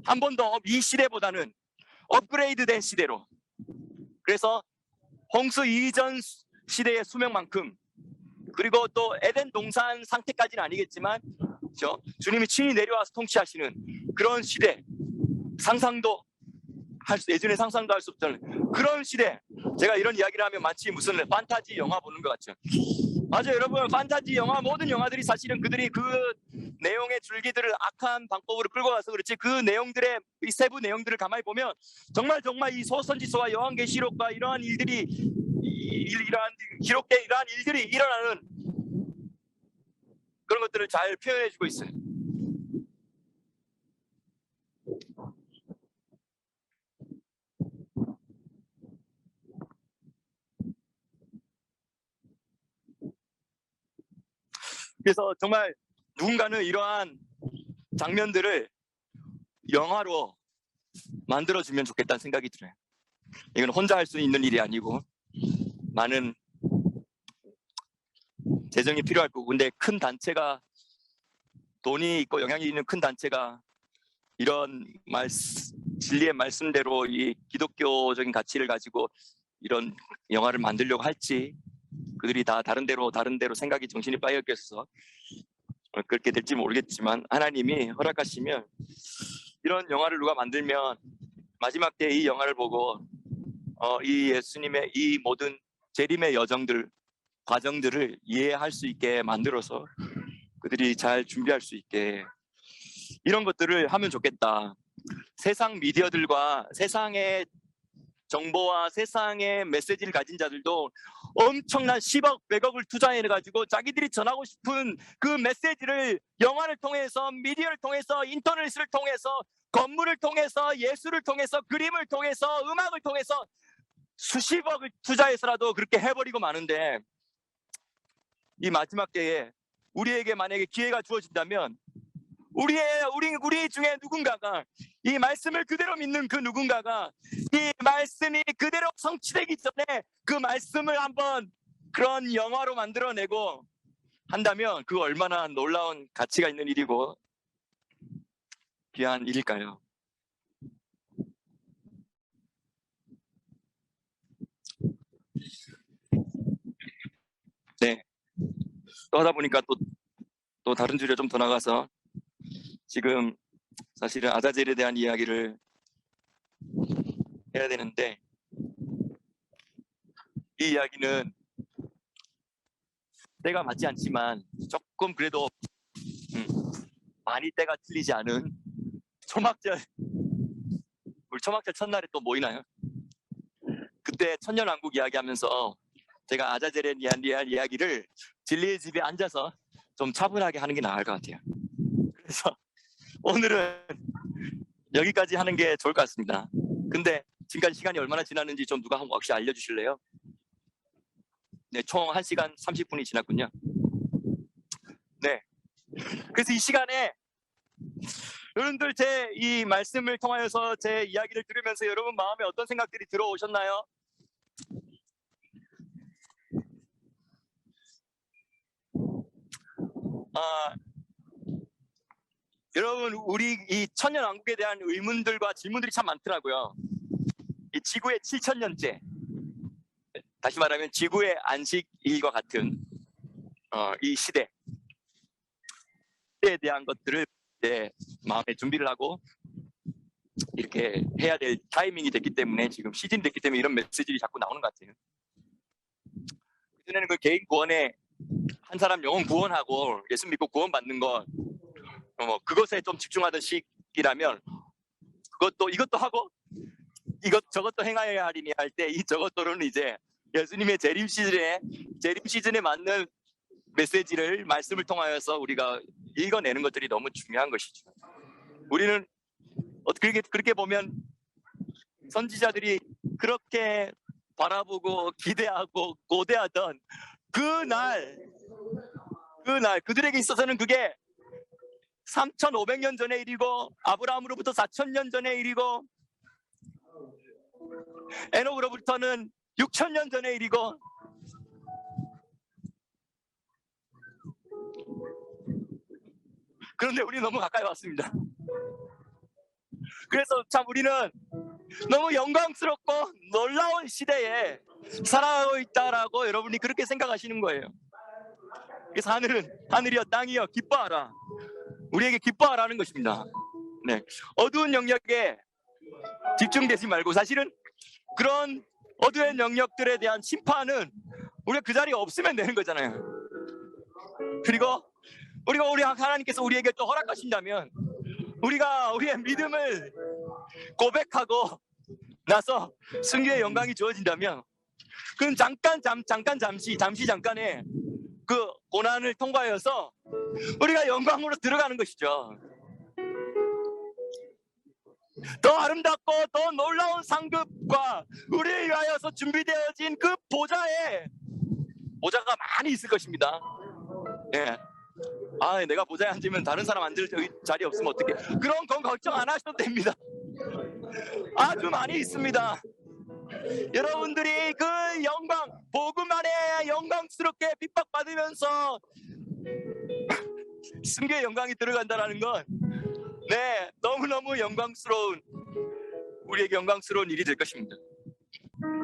한 번 더 이 시대보다는 업그레이드된 시대로, 그래서 홍수 이전 시대의 수명만큼, 그리고 또 에덴 동산 상태까지는 아니겠지만 그렇죠? 주님이 친히 내려와서 통치하시는 그런 시대, 예전에 상상도 할 수 없던 그런 시대. 제가 이런 이야기를 하면 마치 무슨 판타지 영화 보는 것 같죠. 맞아요, 여러분. 판타지 영화, 모든 영화들이 사실은 그들이 그 내용의 줄기들을 악한 방법으로 끌고 가서 그렇지, 그 내용들의 이 세부 내용들을 가만히 보면 정말 이 소선지서와 요한계시록과 이러한 기록된 이러한 일들이 일어나는 그런 것들을 잘 표현해주고 있어요. 그래서 정말 누군가는 이러한 장면들을 영화로 만들어주면 좋겠다는 생각이 들어요. 이건 혼자 할 수 있는 일이 아니고 많은 재정이 필요할 거고, 근데 큰 단체가, 돈이 있고 영향이 있는 큰 단체가 이런 진리의 말씀대로 이 기독교적인 가치를 가지고 이런 영화를 만들려고 할지, 그들이 다 다른 데로 생각이 정신이 빠여있어서 그렇게 될지 모르겠지만 하나님이 허락하시면 이런 영화를 누가 만들면 마지막 때 이 영화를 보고 이 예수님의 이 모든 재림의 과정들을 이해할 수 있게 만들어서 그들이 잘 준비할 수 있게 이런 것들을 하면 좋겠다. 세상 미디어들과 세상의 정보와 세상의 메시지를 가진 자들도 엄청난 10억, 100억을 투자해가지고 자기들이 전하고 싶은 그 메시지를 영화를 통해서, 미디어를 통해서, 인터넷을 통해서, 건물을 통해서, 예술을 통해서, 그림을 통해서, 음악을 통해서 수십억을 투자해서라도 그렇게 해버리고 마는데, 이 마지막 때에 우리에게 만약에 기회가 주어진다면 우리 중에 누군가가 이 말씀을 그대로 믿는 그 누군가가 이 말씀이 그대로 성취되기 전에 그 말씀을 한번 그런 영화로 만들어내고 한다면 그 얼마나 놀라운 가치가 있는 일이고 귀한 일일까요? 네. 또 하다 보니까 또 다른 주제 좀 더 나가서 지금 사실은 아자젤에 대한 이야기를 해야 되는데 이 이야기는 때가 맞지 않지만 조금 그래도 많이 때가 틀리지 않은 초막절, 우리 초막절 첫날에 또 모이나요? 그때 천년왕국 이야기하면서 제가 아자젤에 대한 이야기를 진리의 집에 앉아서 좀 차분하게 하는 게 나을 것 같아요. 그래서 오늘은 여기까지 하는 게 좋을 것 같습니다. 근데 지금까지 시간이 얼마나 지났는지 좀 누가 혹시 알려주실래요? 네, 총 1시간 30분이 지났군요. 네. 그래서 이 시간에 여러분들 제 이 말씀을 통하여서 제 이야기를 들으면서 여러분 마음에 어떤 생각들이 들어오셨나요? 여러분 우리 이 천년왕국에 대한 의문들과 질문들이 참 많더라고요. 이 지구의 7,000년째, 다시 말하면 지구의 안식일과 같은 이 시대에 대한 것들을 마음에 준비를 하고 이렇게 해야 될 타이밍이 됐기 때문에, 지금 시즌이 됐기 때문에 이런 메시지들이 자꾸 나오는 것 같아요. 그전에는 그 개인 구원에 한 사람 영혼 구원하고 예수 믿고 구원받는 것, 그것에 좀 집중하던 시기라면 이것도 하고 저것도 행하여야 하리니 할 때 이 저것도로는 이제 예수님의 재림 시즌에 맞는 메시지를 말씀을 통하여서 우리가 읽어내는 것들이 너무 중요한 것이죠. 우리는 그렇게 보면 선지자들이 그렇게 바라보고 기대하고 고대하던 그날 그들에게 있어서는 그게 3,500년 전의 일이고 아브라함으로부터 4,000년 전의 일이고 에녹으로부터는 6,000년 전의 일이고, 그런데 우리 너무 가까이 왔습니다. 그래서 참 우리는 너무 영광스럽고 놀라운 시대에 살아가고 있다라고 여러분이 그렇게 생각하시는 거예요. 그래서 하늘이여 땅이여 기뻐하라, 우리에게 기뻐하라는 것입니다. 네, 어두운 영역에 집중되지 말고, 사실은 그런 어두운 영역들에 대한 심판은 우리가 그 자리에 없으면 되는 거잖아요. 그리고 우리 하나님께서 우리에게 또 허락하신다면, 우리가 우리의 믿음을 고백하고 나서 승리의 영광이 주어진다면, 그건 잠깐의 그 고난을 통과해서 우리가 영광으로 들어가는 것이죠. 더 아름답고 더 놀라운 상급과 우리를 위하여서 준비되어진 그 보좌가 많이 있을 것입니다. 예. 내가 보좌에 앉으면 다른 사람 앉을 자리 없으면 어떡해. 그런 건 걱정 안 하셔도 됩니다. 아주 많이 있습니다. 여러분들이 그 영광, 복음 안에 영광스럽게 핍박받으면서 승리의 영광이 들어간다는 건 너무너무 우리에게 영광스러운 일이 될 것입니다.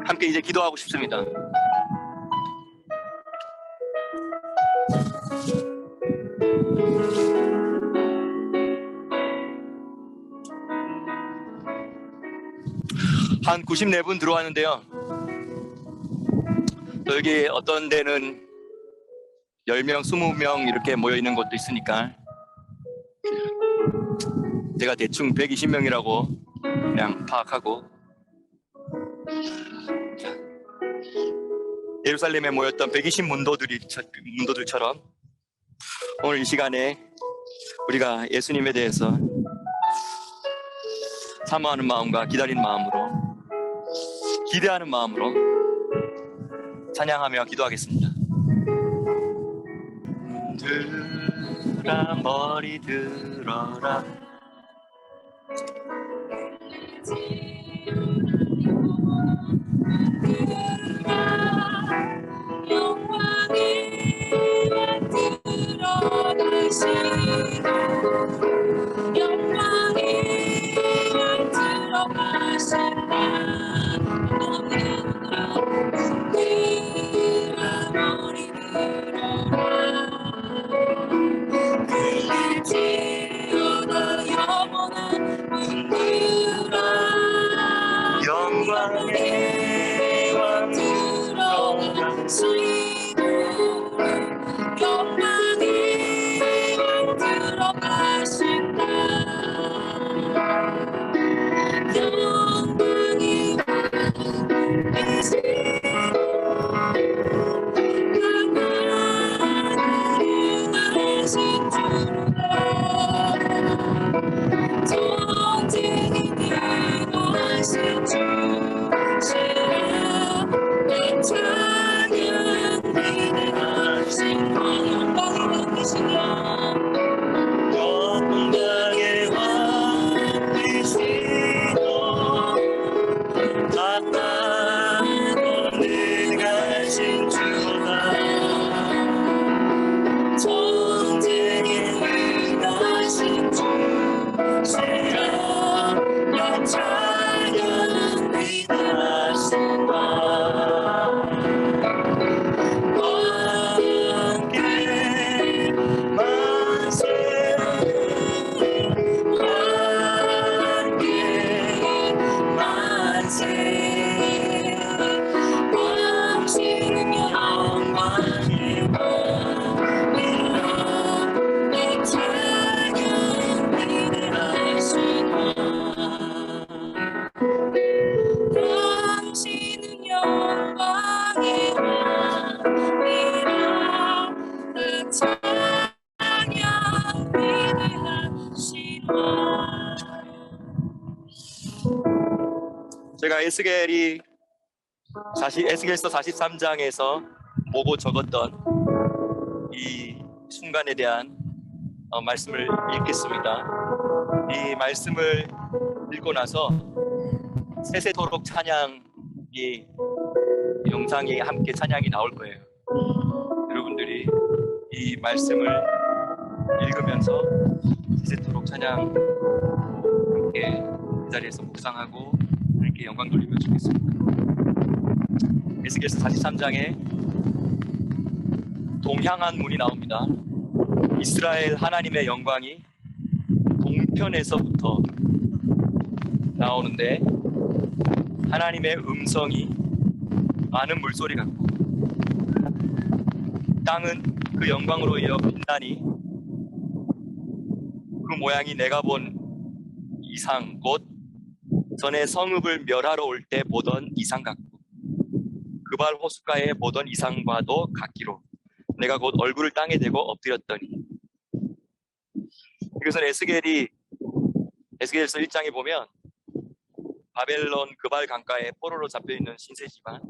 함께 이제 기도하고 싶습니다. 한 94분 들어왔는데요. 또 여기 어떤 데는 10명, 20명 이렇게 모여있는 곳도 있으니까 제가 대충 120명이라고 그냥 파악하고, 예루살렘에 모였던 120 문도들처럼 오늘 이 시간에 우리가 예수님에 대해서 사모하는 마음과 기다리는 마음으로, 기대하는 마음으로 찬양하며 기도하겠습니다. 들어라 머리 들어라, 영광이 영광의 왕 영광의 왕 되시고 아빠는 가신 주다 전쟁에 위하신 주 세라 찬양 위하신 바 함께 만세 함께 만세 넘치는 영광의 왕이라 내 찬양 위대하신 왕 넘치는 영광의 왕이라 내 찬양 위대하신 왕. 제가 에스겔서 43장에서 보고 적었던 이 순간에 대한 말씀을 읽겠습니다. 이 말씀을 읽고 나서 세세토록 찬양이 영상이 함께 찬양이 나올 거예요. 여러분들이 이 말씀을 읽으면서 세세토록 찬양 함께 이 자리에서 묵상하고 하나님께 영광 돌리면 좋겠습니다. 에스겔서 43장에 동향한 문이 나옵니다. 이스라엘 하나님의 영광이 동편에서부터 나오는데 하나님의 음성이 많은 물소리 같고 땅은 그 영광으로 이어 빛나니 그 모양이 내가 본 이상 곧 전에 성읍을 멸하러 올 때 보던 이상 같고 그발 호숫가에 보던 이상과도 같기로 내가 곧 얼굴을 땅에 대고 엎드렸더니. 그래서 에스겔서 1장에 보면 바벨론 그발 강가에 포로로 잡혀있는 신세지만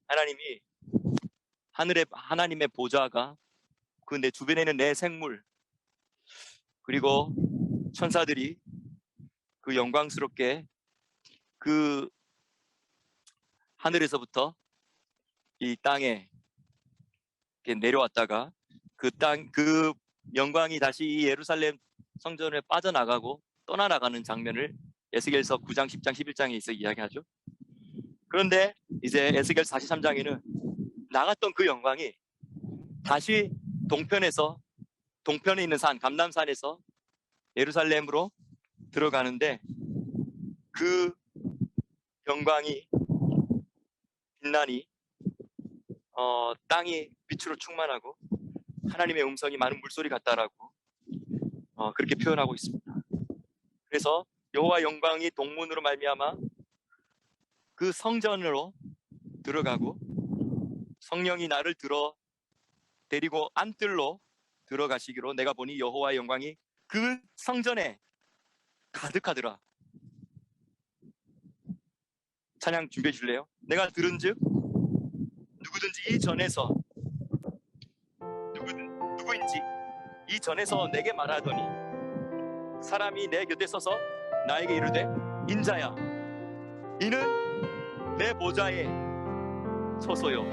하나님이 하늘에 하나님의 보좌가 그 내 주변에 있는 내 생물 그리고 천사들이 그 영광스럽게 그 하늘에서부터 이 땅에 이렇게 내려왔다가 그 영광이 다시 이 예루살렘 성전에 빠져나가고 떠나나가는 장면을 에스겔서 9장, 10장, 11장에 있어 이야기하죠. 그런데 이제 에스겔 43장에는 나갔던 그 영광이 다시 동편에 있는 산 감람산에서 예루살렘으로 들어가는데 그 영광이 빛나니 땅이 빛으로 충만하고 하나님의 음성이 많은 물소리 같다라고 그렇게 표현하고 있습니다. 그래서 여호와 영광이 동문으로 말미암아 그 성전으로 들어가고 성령이 나를 데리고 안뜰로 들어가시기로 내가 보니 여호와의 영광이 그 성전에 가득하더라. 찬양 준비해 주실래요? 내가 들은즉 누구든지 이 전에서 누구인지 이 전에서 내게 말하더니 사람이 내 곁에 서서 나에게 이르되 인자야 이는 내 보좌에 서소요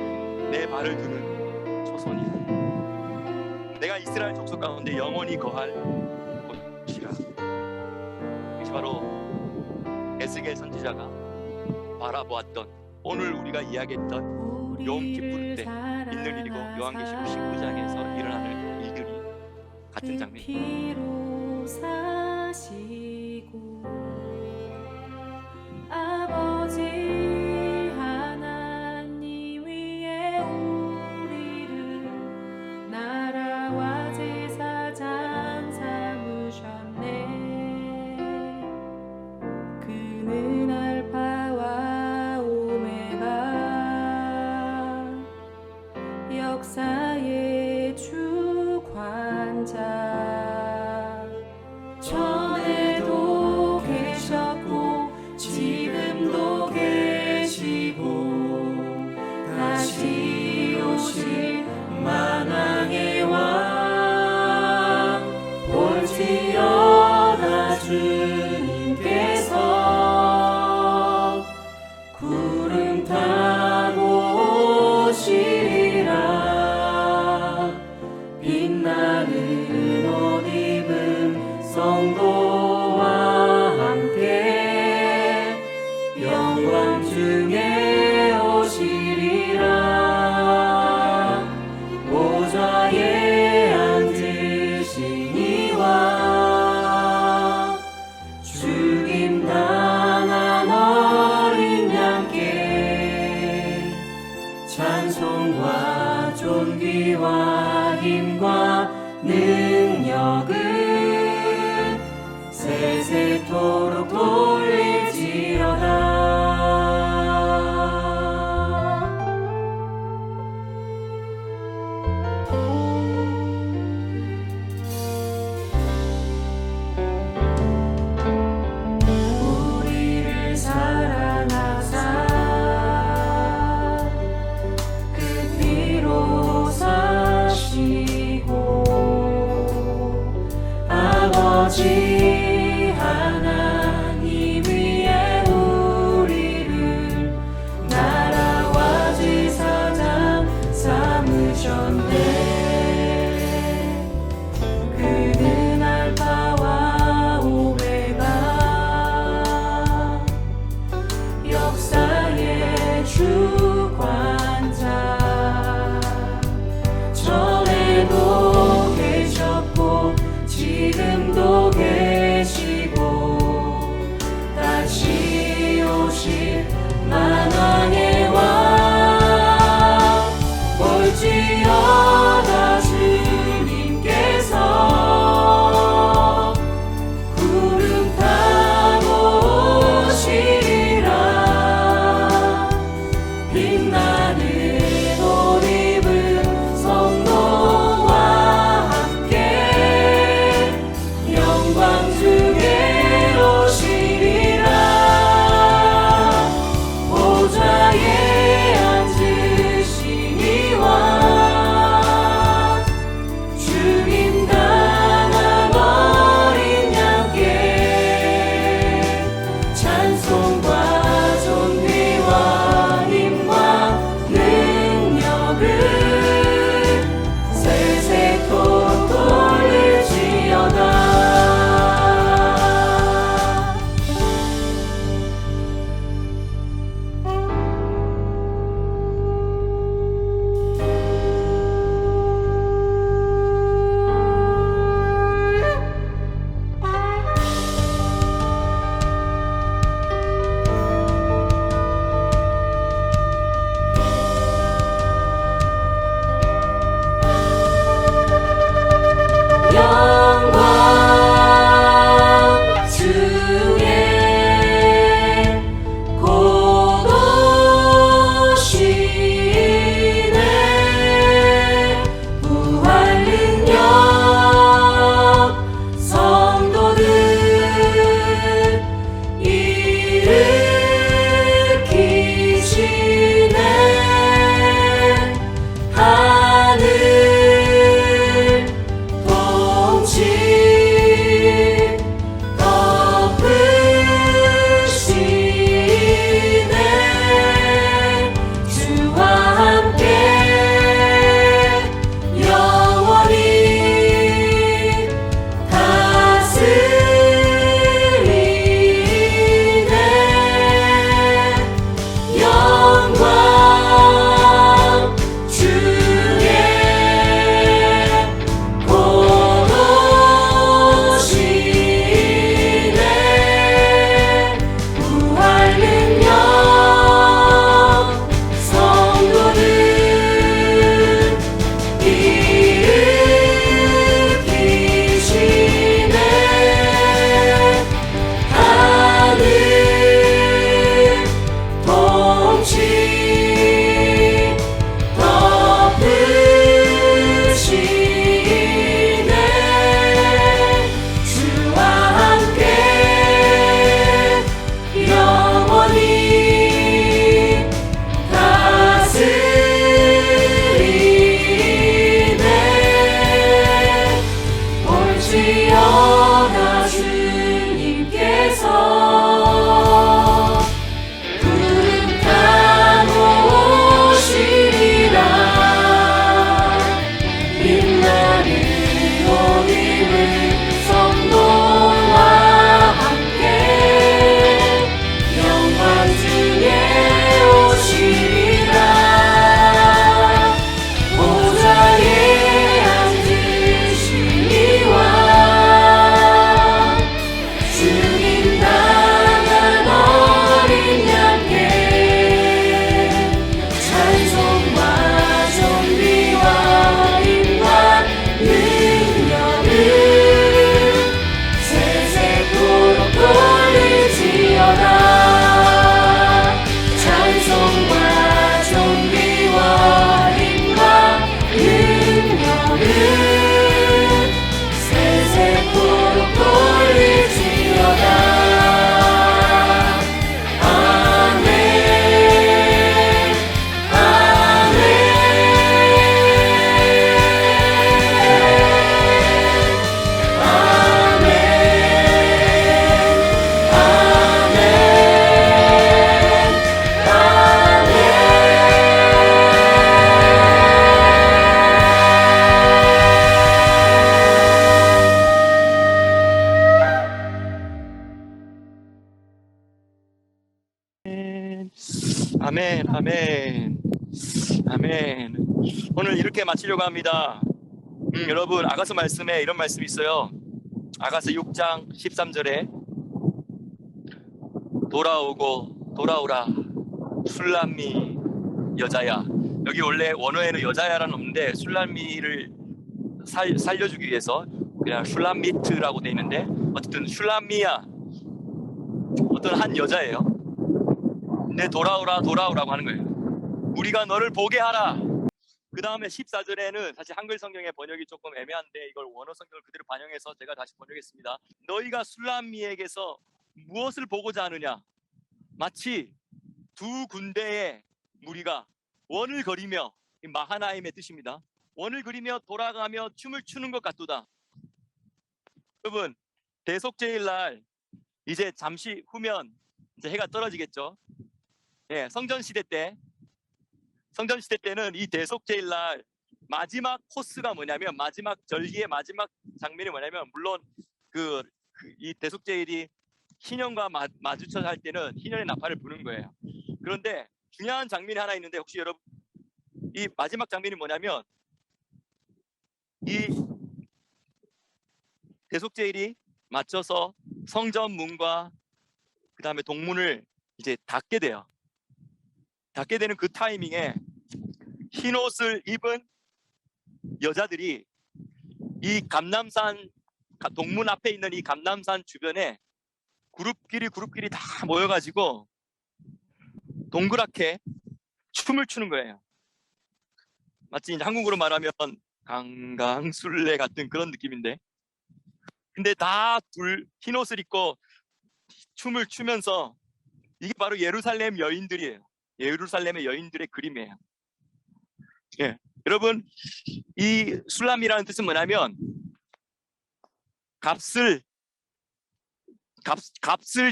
내 발을 두는 초소니라. 내가 이스라엘 족속 가운데 영원히 거할 곳이라. 이것이 바로 에스겔 선지자가 바라보았던, 오늘 우리가 이야기했던 욤키푸르 때 있는 일이고 요한계시록 19장에서 일어나는 일들이 같은 장면입니다. 아버지 하나님 위에 우리를 나라와 제사장 삼으셨네. 그는 알파와 오메가 역사의 주관자. 전에도 계셨고 지금도 계시고 다시 오실 만왕의 왕 볼지어다 주님께서 구름 타고 오시리라. 빛나는 옷 입은 성도와 함께 영광 중에 오시리라. 보좌에 앉으신 이와 죽임 당한 어린 양께 찬송과 존귀와 힘과 능력을 세세토록 돌릴지어다. 우리를 사랑하사 그 피로 사시고 아버지 하나님 위에 우리를 나라와 제사장 삼으셨네. 그는 알파와 오메가 역사의 주관자. 전에도 계셨고 지금도 계시고 아멘, 아멘, 아멘. 오늘 이렇게 마치려고 합니다. 여러분, 아가서 말씀에 이런 말씀이 있어요. 아가서 6장 13절에 돌아오고 돌아오라 술람미 여자야. 여기 원래 원어에는 여자야라는 없는데 술람미를 살려주기 위해서 그냥 슐람미트라고 돼 있는데, 어쨌든 슐람미야 어떤 한 여자예요. 근데 돌아오라 돌아오라고 하는 거예요. 우리가 너를 보게 하라. 그 다음에 14절에는 사실 한글 성경의 번역이 조금 애매한데 이걸 원어 성경을 그대로 반영해서 제가 다시 번역했습니다. 너희가 술람미에게서 무엇을 보고자 하느냐? 마치 두 군대의 무리가 원을 그리며, 마하나임의 뜻입니다. 원을 그리며 돌아가며 춤을 추는 것 같도다. 여러분, 대속죄일날 이제 잠시 후면 이제 해가 떨어지겠죠. 예, 성전 시대 때는 이 대속죄일날 마지막 코스가 뭐냐면, 마지막 절기의 마지막 장면이 뭐냐면, 물론 이 대속죄일이 희년과 마주쳐서 할 때는 희년의 나팔을 부는 거예요. 그런데 중요한 장면이 하나 있는데, 혹시 여러분 이 마지막 장면이 뭐냐면, 이 대속죄일이 맞춰서 성전 문과 그 다음에 동문을 이제 닫게 돼요. 닫게 되는 그 타이밍에 흰 옷을 입은 여자들이 이 감람산 동문 앞에 있는 이 감람산 주변에 그룹끼리 다 모여가지고 동그랗게 춤을 추는 거예요. 마치 이제 한국으로 말하면 강강술래 같은 그런 느낌인데, 근데 다 흰 옷을 입고 춤을 추면서, 이게 바로 예루살렘 여인들이에요. 예루살렘의 여인들의 그림이에요. 예, 여러분, 이 술람이라는 뜻은 뭐냐면 값을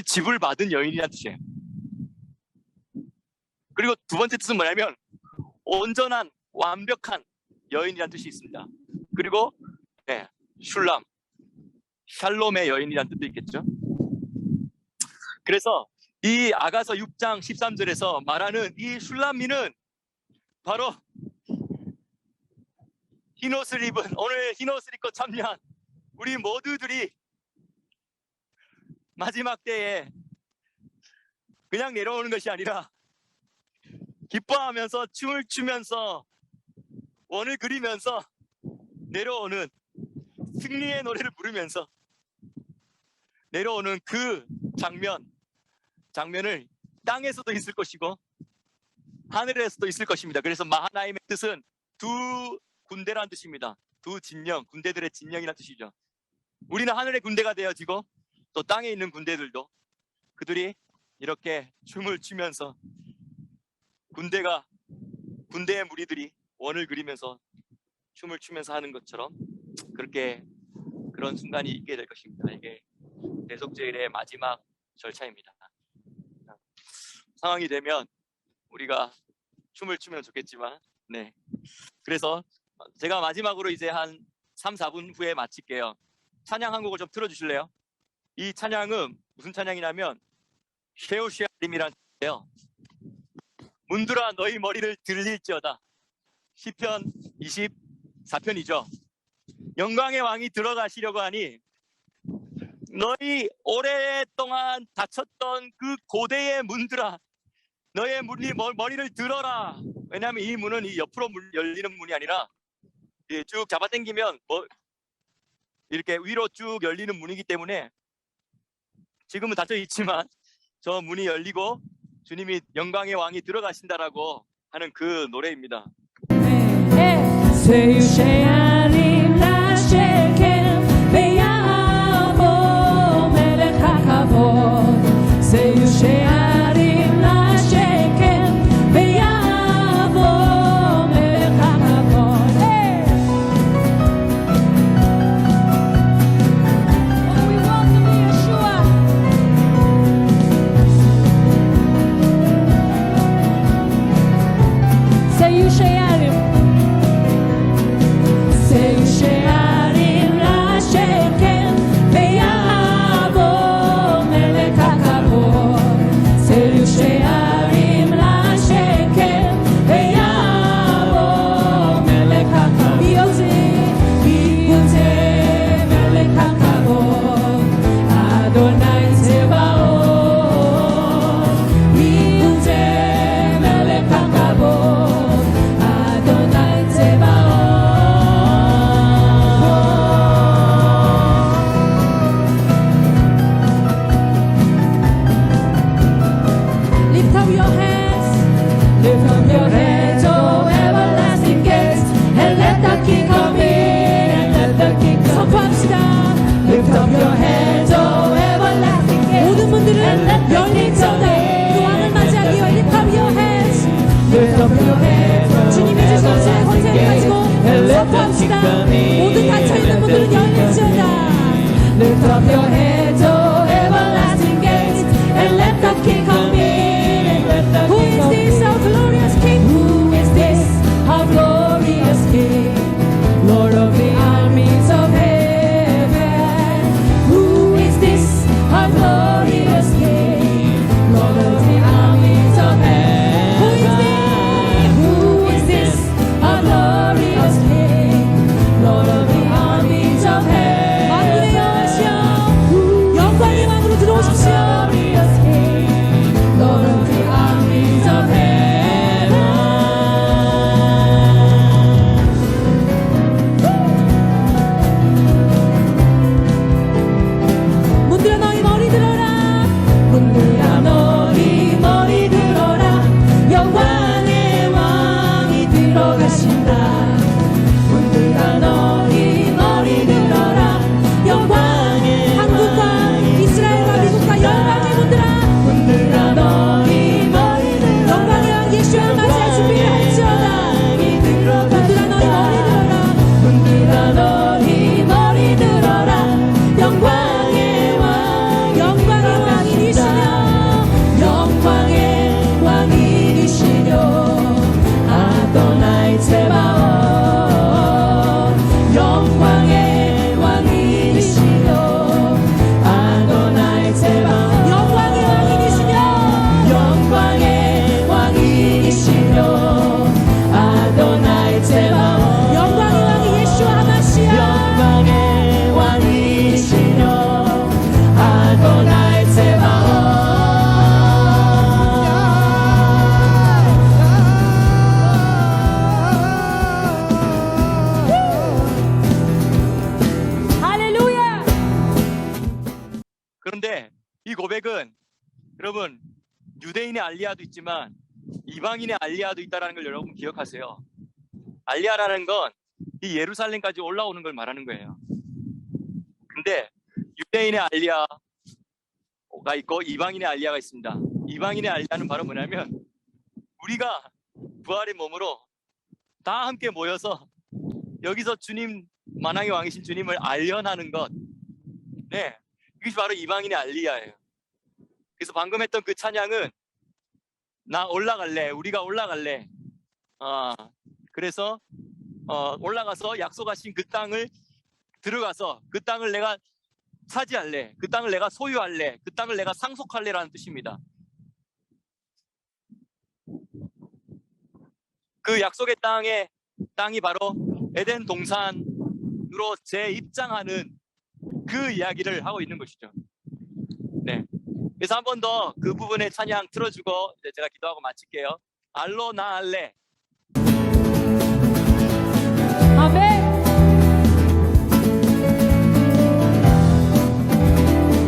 지불 받은 여인이라는 뜻이에요. 그리고 두 번째 뜻은 뭐냐면 온전한 완벽한 여인이라는 뜻이 있습니다. 그리고 슐람, 샬롬의 여인이라는 뜻도 있겠죠. 그래서 이 아가서 6장 13절에서 말하는 이 슐람미는 바로 흰옷을 입은, 오늘 흰옷을 입고 참여한 우리 모두들이 마지막 때에 그냥 내려오는 것이 아니라 기뻐하면서 춤을 추면서 원을 그리면서 내려오는, 승리의 노래를 부르면서 내려오는 그 장면을 땅에서도 있을 것이고 하늘에서도 있을 것입니다. 그래서 마하나임의 뜻은 두 군대라는 뜻입니다. 두 진영, 군대들의 진영이라는 뜻이죠. 우리는 하늘의 군대가 되어지고 또 땅에 있는 군대들도 그들이 이렇게 춤을 추면서 군대의 무리들이 원을 그리면서 춤을 추면서 하는 것처럼 그런 순간이 있게 될 것입니다. 이게 대속죄일의 마지막 절차입니다. 상황이 되면 우리가 춤을 추면 좋겠지만, 그래서 제가 마지막으로 이제 한 3, 4분 후에 마칠게요. 찬양 한 곡을 좀 틀어주실래요? 이 찬양은 무슨 찬양이냐면 쉐오시아림이라는 찬양이에요. 문들아 너희 머리를 들릴지어다. 시편 24편이죠. 영광의 왕이 들어가시려고 하니 너희 오랫동안 닫혔던 그 고대의 문들아 너의 머리를 들어라. 왜냐하면 이 문은 이 옆으로 열리는 문이 아니라 쭉 잡아당기면 이렇게 위로 쭉 열리는 문이기 때문에 지금은 닫혀 있지만 저 문이 열리고 주님이 영광의 왕이 들어가신다라고 하는 그 노래입니다. Say your heads, oh everlasting gates, and let the King come in. Who is this, our glorious King? Who is this, our glorious King? Lord of the armies of heaven. Who is this, our glorious King? Lord of the armies of heaven. Who is this, our glorious King? Lord of the armies of heaven. 만군의 여호와시여, 영광의 왕으로 들어오십시오. Lord of the armies of heaven. 문들어 너희 머리 들어라. 문들어 너희 머리 들어라. 영광의 왕이 들어가신다. 문들어 너희 머리 들어라. 영광의 한국과 이스라엘과 미국과 영광의 문들아. 문들어 너희 머리 들어라. 영광의 왕 예수와 맞이할 준비를 할지어다. 문들어 너희 머리 들어라. 문들어 너희 머리 들어라. 영광의 왕, 영광의 왕이시여, 영광의 왕이시여, 아도나이 제바옷. 영광의 왕이시여, 아도나이 제바옷. 영광의 왕이시여, 영광의 왕이시여, 아도나이 제바옷. 영광의 왕이 예수와 하마시아. 영광의 왕이시여, 아도나이 제바옷. 할렐루야. 그런데 이 고백은 여러분 유대인의 알리야도 있지만 이방인의 알리야도 있다는 걸 여러분 기억하세요. 알리야라는 건 이 예루살렘까지 올라오는 걸 말하는 거예요. 근데 유대인의 알리야가 있고 이방인의 알리야가 있습니다. 이방인의 알리야는 바로 뭐냐면 우리가 부활의 몸으로 다 함께 모여서 여기서 주님, 만왕의 왕이신 주님을 알려하는 것. 네, 이것이 바로 이방인의 알리야예요. 그래서 방금 했던 그 찬양은 나 올라갈래, 우리가 올라갈래. 그래서 올라가서 약속하신 그 땅을 들어가서 그 땅을 내가 차지할래, 그 땅을 내가 소유할래, 그 땅을 내가 상속할래라는 뜻입니다. 그 약속의 땅이 바로 에덴 동산으로 재입장하는 그 이야기를 하고 있는 것이죠. 네. 그래서 한 번 더 그 부분의 찬양 틀어주고 이제 제가 기도하고 마칠게요. 알로 나 할래. 아멘.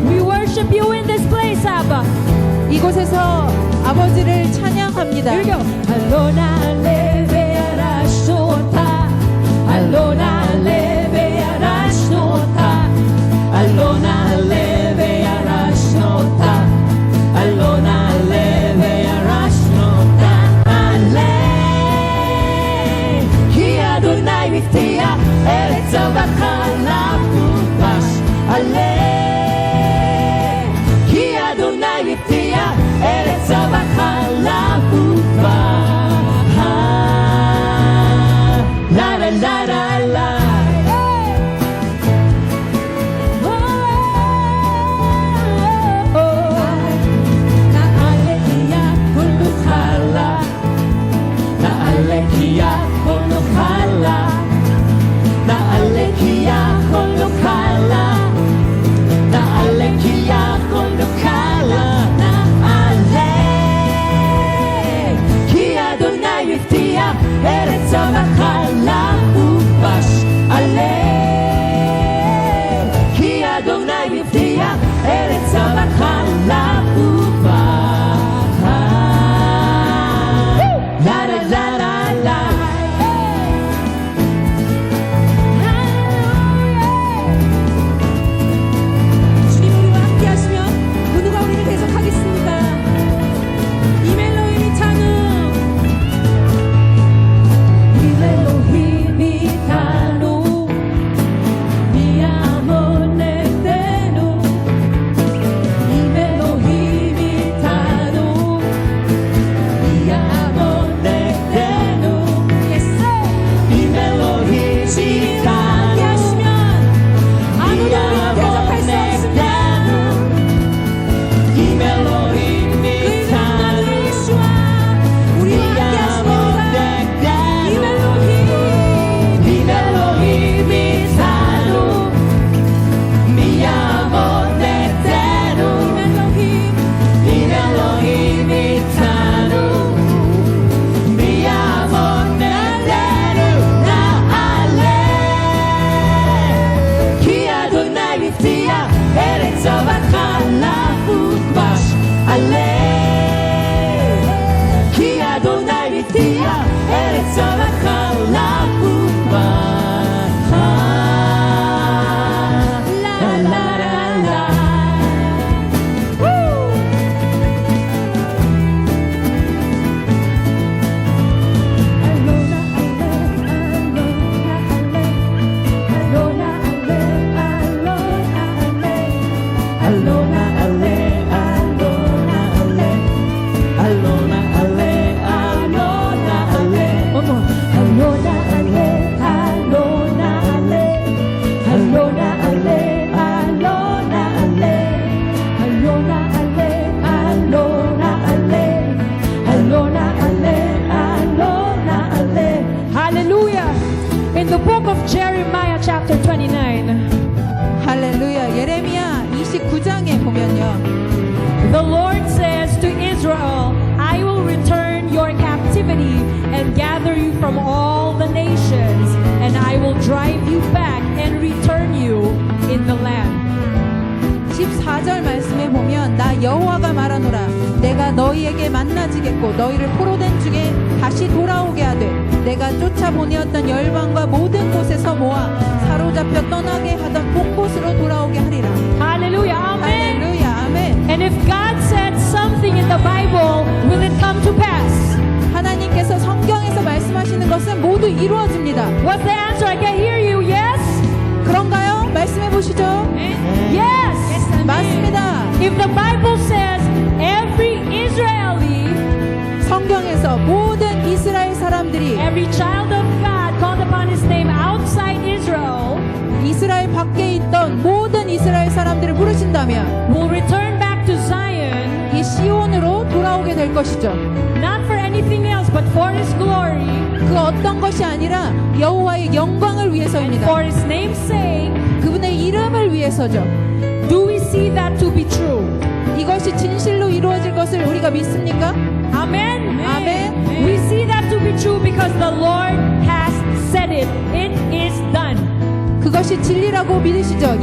We worship you in this place, Abba. 이곳에서 아버지를 찬양합니다. Here we go. 알로나 레베아라 쇼타. 알로나 레베아라 쇼타. 알로나 레베아라 쇼타. 알로나 레베아라 쇼타. 알레 히아도나이 위티아 에레츠바칼라 부바시. 알레 히아도나이 위티아 에레츠바칼라 부바. Eretz Avachalafu Bash Ale Ki Adonai B'tia Eretz Avachalafu Bash La la la la Woo! Alona ale, alona ale, alona ale, alona ale. One more. Alona ale, alona ale, alona ale, alona ale, alona ale, alona ale, alona ale, alona ale. Hallelujah. In the book of Jeremiah chapter 29. 할렐루야. 예레미야 29장에 보면요. The Lord says to Israel, I will return your captivity and gather you from all the nations, and I will drive you back and return you in the land. 14절 말씀에 보면 나 여호와가 말하노라 내가 너희에게 만나지겠고 너희를 포로된 중에 다시 돌아오게 하되 내가 쫓아보내었던 열방과 모든 곳에서 모아 사로잡혀 떠나게 하던 본 곳으로 돌아오게 하리라. Hallelujah. Amen. 할렐루야. 아멘. And if God said something in the Bible, will it come to pass? 하나님께서 성경에서 말씀하시는 것은 모두 이루어집니다. What's the answer? I can hear you. Yes? 그런가요? 말씀해 보시죠. Yes. 맞습니다. If the Bible says every Israeli, 성경에서 모든 이스라엘 사람들이 every child of God called upon his name outside Israel 이스라엘 밖에 있던 모든 이스라엘 사람들을 부르신다면 will return back to Zion, 이 시온으로 돌아오게 될 것이죠. not for anything else but for his glory, 그 어떤 것이 아니라 여호와의 영광을 위해서입니다. for his name's sake. 그분의 이름을 위해서죠. Do we see that to be true? 이것이 진실로 이루어질 것을 우리가 믿습니까? Amen. Amen. We see that to be true because the Lord has said it. It is done. 그것이 진리라고 믿으시죠?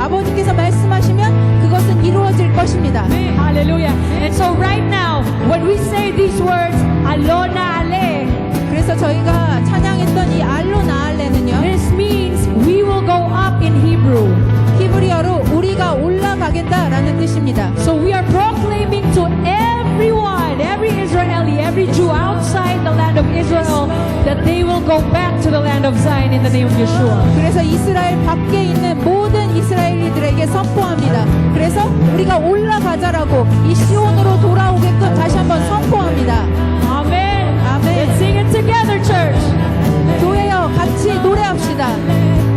아버지께서 말씀하시면 그것은 이루어질 것입니다. Hallelujah. And so right now, when we say these words, Alona Ale, 그래서 저희가 찬양했던 이 알로 나알레는요. this means we will go up in Hebrew. 히브리어로 우리가 올라가겠다라는 뜻입니다. So we are proclaiming to everyone, every Israeli, every Jew outside the land of Israel, that they will go back to the land of Zion in the name of Yeshua. 그래서 이스라엘 밖에 있는 모든 이스라엘이들에게 선포합니다. 그래서 우리가 올라가자라고 이 시온으로 돌아오게끔 다시 한번 선포합니다. Amen. 아멘. Let's sing it together, church. 교회여 같이 노래합시다.